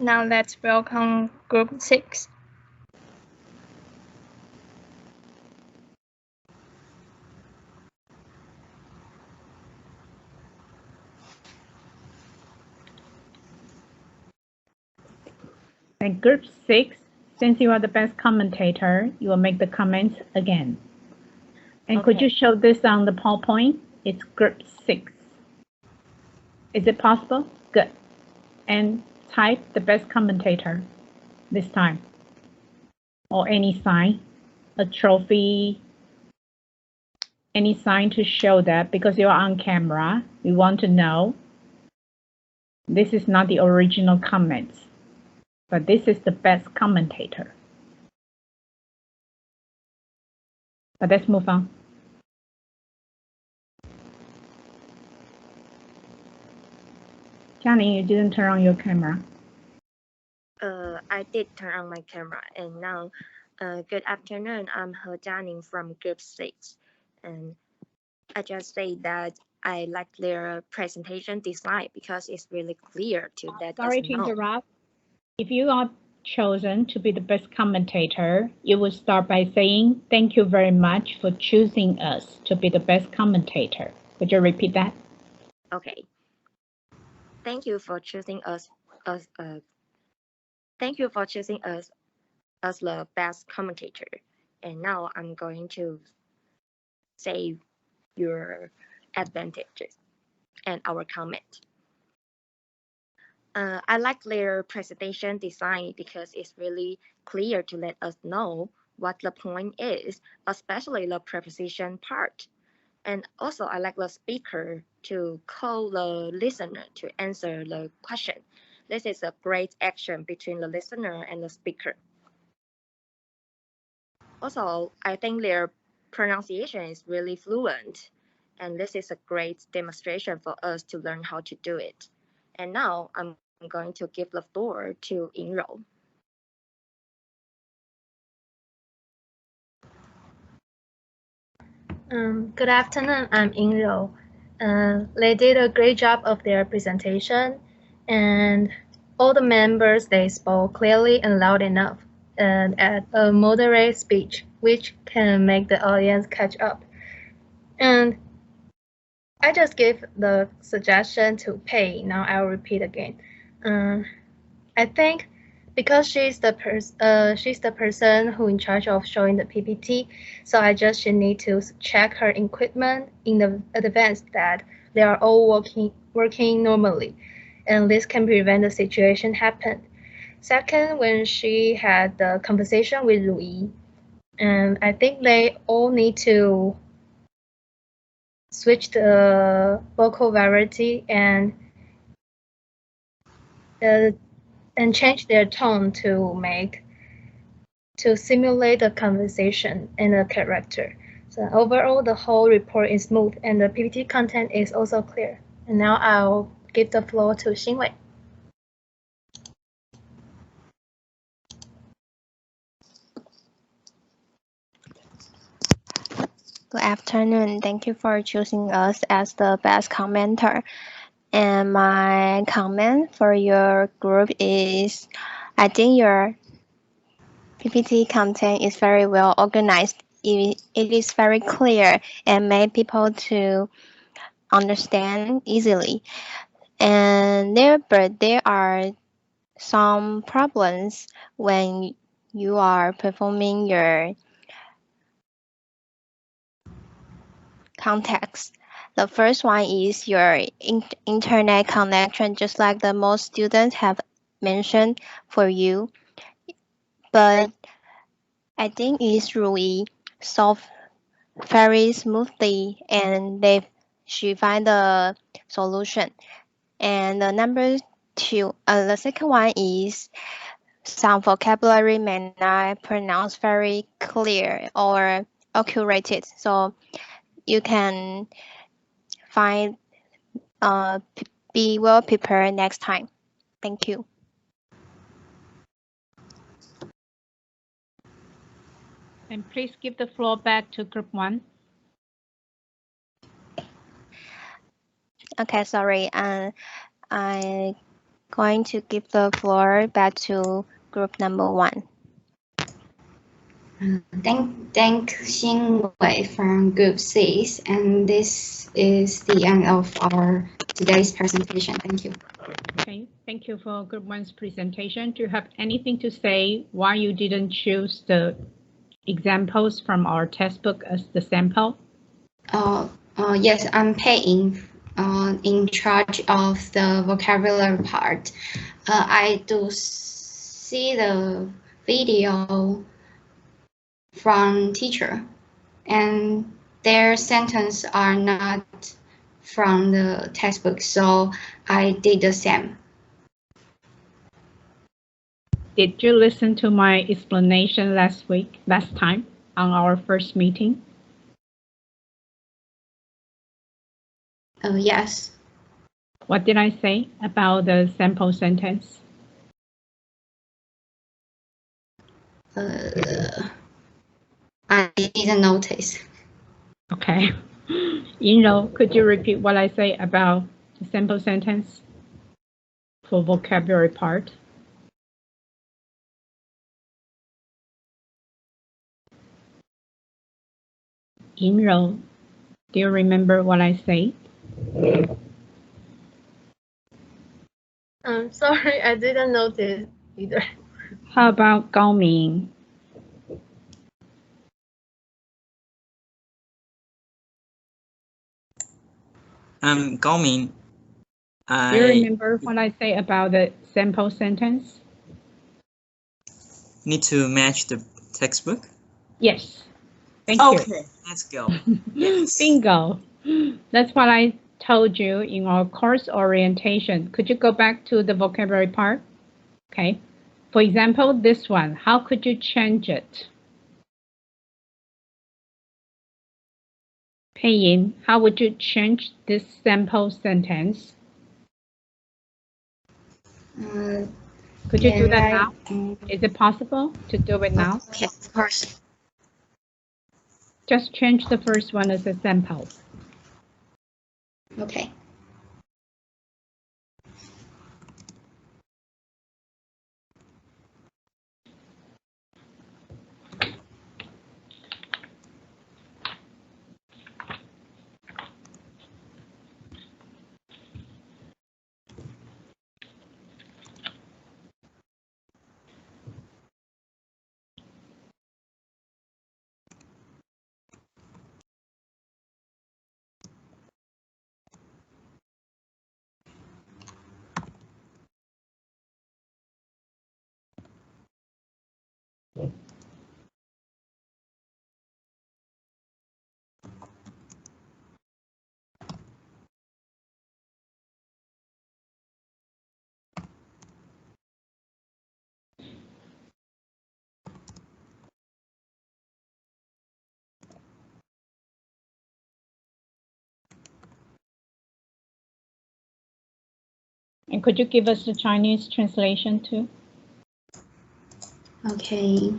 Now let's welcome Group 6. And Group 6, since you are the best commentator, you will make the comments again. And Okay. Could you show this on the PowerPoint? It's Group 6. Is it possible? Good. And type the best commentator this time. Or any sign, a trophy, any sign to show that because you're on camera, we want to know this is not the original comments, but this is the best commentator. But let's move on. Johnny, you didn't turn on your camera. I did turn on my camera, and now, good afternoon. I'm He Jianing from Group 6, and I just say that I like their presentation design because it's really clear to let us Sorry to know. interrupt. If you are chosen to be the best commentator, you will start by saying, "Thank you very much for choosing us to be the best commentator." Would you repeat that? Okay. Thank you for choosing us as thank you for choosing us as the best commentator. And now I'm going to say your advantages and our comment. I like their presentation design because it's really clear to let us know what the point is, especially the preposition part. And also, I like the speaker to call the listener to answer the question. This is a great action between the listener and the speaker. Also, I think their pronunciation is really fluent, and this is a great demonstration for us to learn how to do it. And now I'm going to give the floor to Yingrou. Good afternoon, I'm Yingrou. They did a great job of their presentation, and all the members, they spoke clearly and loud enough and at a moderate speech, which can make the audience catch up. And I just gave the suggestion to Pei. Now I'll repeat again. I think because she's the person who in charge of showing the PPT, so I just should need to check her equipment in the advance that they are all working normally, and this can prevent the situation happen. Second, when she had the conversation with Louis, and I think they all need to switch the vocal variety and change their tone to simulate the conversation and the character. So overall, the whole report is smooth and the PPT content is also clear. And now I'll give the floor to Xinwei. Good afternoon. Thank you for choosing us as the best commenter. And my comment for your group is, I think your PPT content is very well organized. It is very clear and make people to understand easily. But there are some problems when you are performing your context. The first one is your internet connection, just like the most students have mentioned for you. But I think it's really solved very smoothly, and she find the solution. And the number two, the second one is some vocabulary may not pronounce very clear or accurate, so you can find be well prepared next time. Thank you. And please give the floor back to Group 1. Okay, sorry. I'm going to give the floor back to group number 1. Thank Xinwei from Group 6, and this is the end of our today's presentation. Thank you. Okay, thank you for Group 1's presentation. Do you have anything to say why you didn't choose the examples from our textbook as the sample? Yes, I'm Pei in charge of the vocabulary part. I do see the video from teacher, and their sentences are not from the textbook, so I did the same. Did you listen to my explanation last time on our first meeting? Yes. What did I say about the sample sentence? I didn't notice. Okay. Yinro, could you repeat what I say about the sample sentence for vocabulary part? Yinro, do you remember what I say? I'm sorry, I didn't notice either. How about Gao Ming? Gao Ming, Do you remember what I say about the sample sentence? need to match the textbook. Yes. Thank Okay, you. let's go. Yes. Bingo. That's what I told you in our course orientation. Could you go back to the vocabulary part? Okay. For example, this one, how could you change it? Pei-yin, how would you change this sample sentence? Could you do that now? Is it possible to do it now? Okay, of course. Just change the first one as a sample. Okay. And could you give us the Chinese translation too? Okay.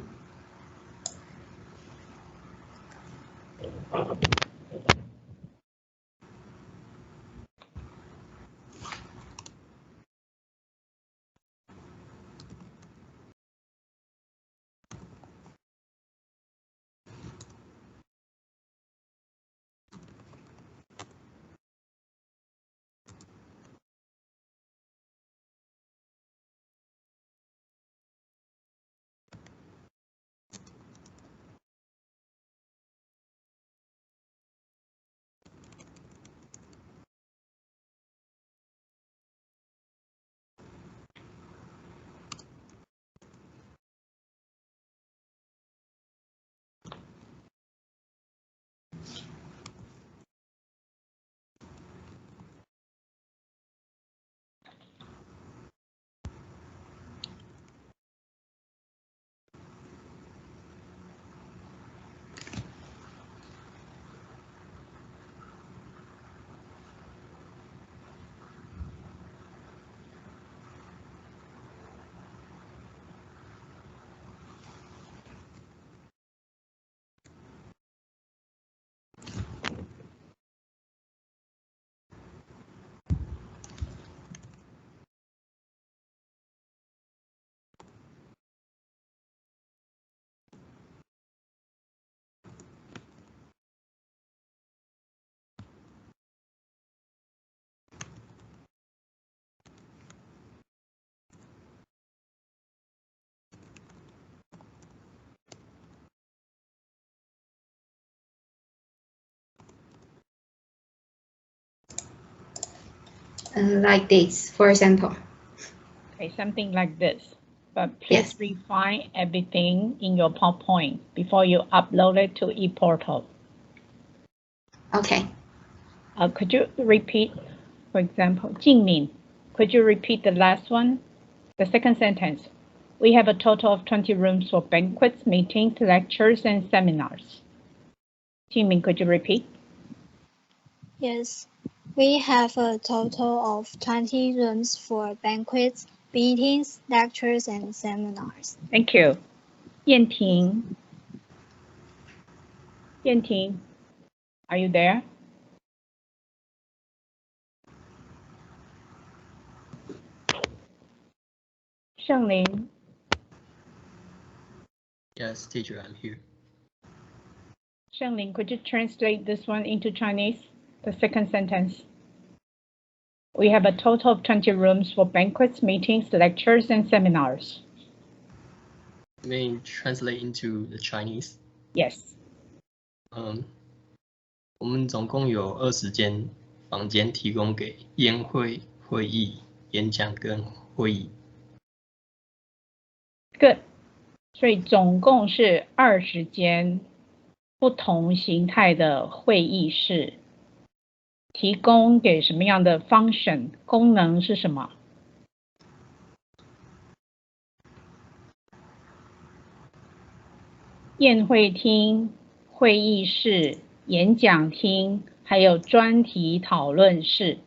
Like this, for example. Okay, something like this. But please refine everything in your PowerPoint before you upload it to ePortal. Okay. Could you repeat, for example, Jingmin, could you repeat the last one? The second sentence. We have a total of 20 rooms for banquets, meetings, lectures, and seminars. Jingmin, could you repeat? Yes. We have a total of 20 rooms for banquets, meetings, lectures, and seminars. Thank you. 燕婷. 燕婷, are you there? Sheng Ling. Yes, teacher, I'm here. Sheng Ling, could you translate this one into Chinese? The second sentence. We have a total of 20 rooms for banquets, meetings, lectures, and seminars. You mean translate into the Chinese? Yes. 我们总共有20间房间提供给宴会、会议、演讲跟会议。Good. 所以总共是20间不同形态的会议室，提供给什么样的 function？ 功能是什么？宴会厅、会议室、演讲厅，还有专题讨论室。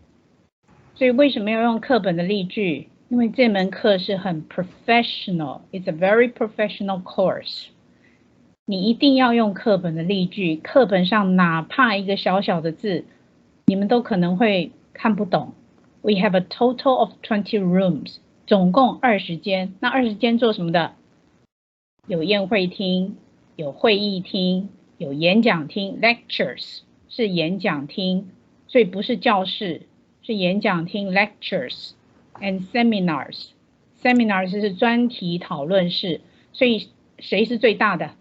所以为什么要用课本的例句？因为这门课是很 professional, it's a very professional course. 你一定要用课本的例句，课本上哪怕一个小小的字，你们都可能会看不懂。We have a total of 20 rooms, 总共20间。那20间做什么的？有宴会厅，有会议厅，有演讲厅 ，lectures 是演讲厅，所以不是教室，是演讲厅 lectures and seminars. Seminars 是专题讨论室，所以谁是最大的？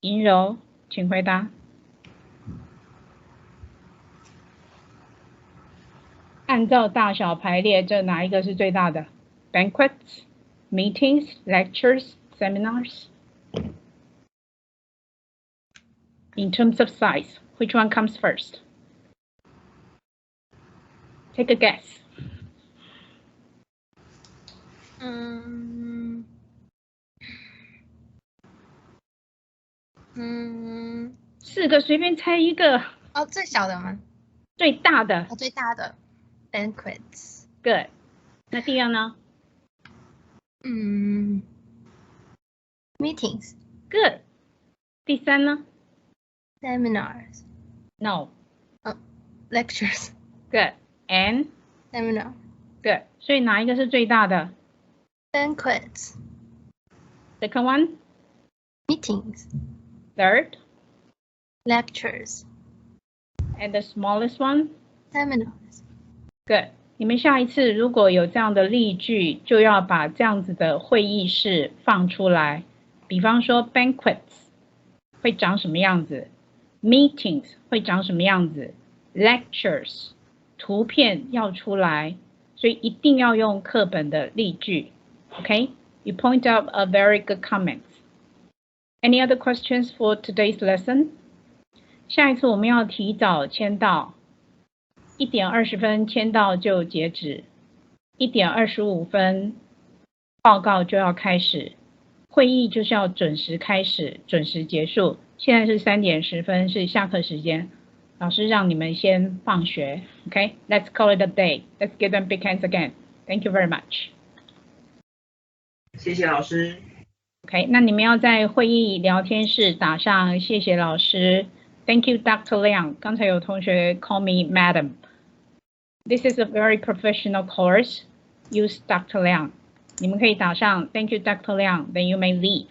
银柔，请回答。按照大小排列，这哪一个是最大的 ？Banquets, meetings, lectures, seminars. In terms of size, which one comes first? Take a guess. 4个随便猜一个。哦，最小的吗？最大的。最大的 banquets. Good. 那第二呢？Meetings. Good. 第三呢 ？Seminars. No. Lectures. Good. And? Seminar. Good. 所以哪一个是最大的 ？Banquets. Second one? Meetings. Third? Lectures. And the smallest one? Seminars. Good. 你们下一次如果有这样的例句，就要把这样子的会议室放出来。比方说 banquets 会长什么样子 ，meetings 会长什么样子 ，lectures 图片要出来，所以一定要用课本的例句。Okay? You point out a very good comment. Any other questions for today's lesson? 下一次我们要提早签到，1点20分签到就截止，1点25分报告就要开始，会议就是要准时开始，准时结束。现在是3点10分，是下课时间，老师让你们先放学。Okay, let's call it a day. Let's give them big hands again. Thank you very much. 谢谢老师。OK， 那你们要在会议聊天室打上谢谢老师。Thank you, Dr. Liang. 刚才有同学 call me Madam. This is a very professional course. Use Dr. Liang. 你们可以打上 Thank you, Dr. Liang. Then you may leave.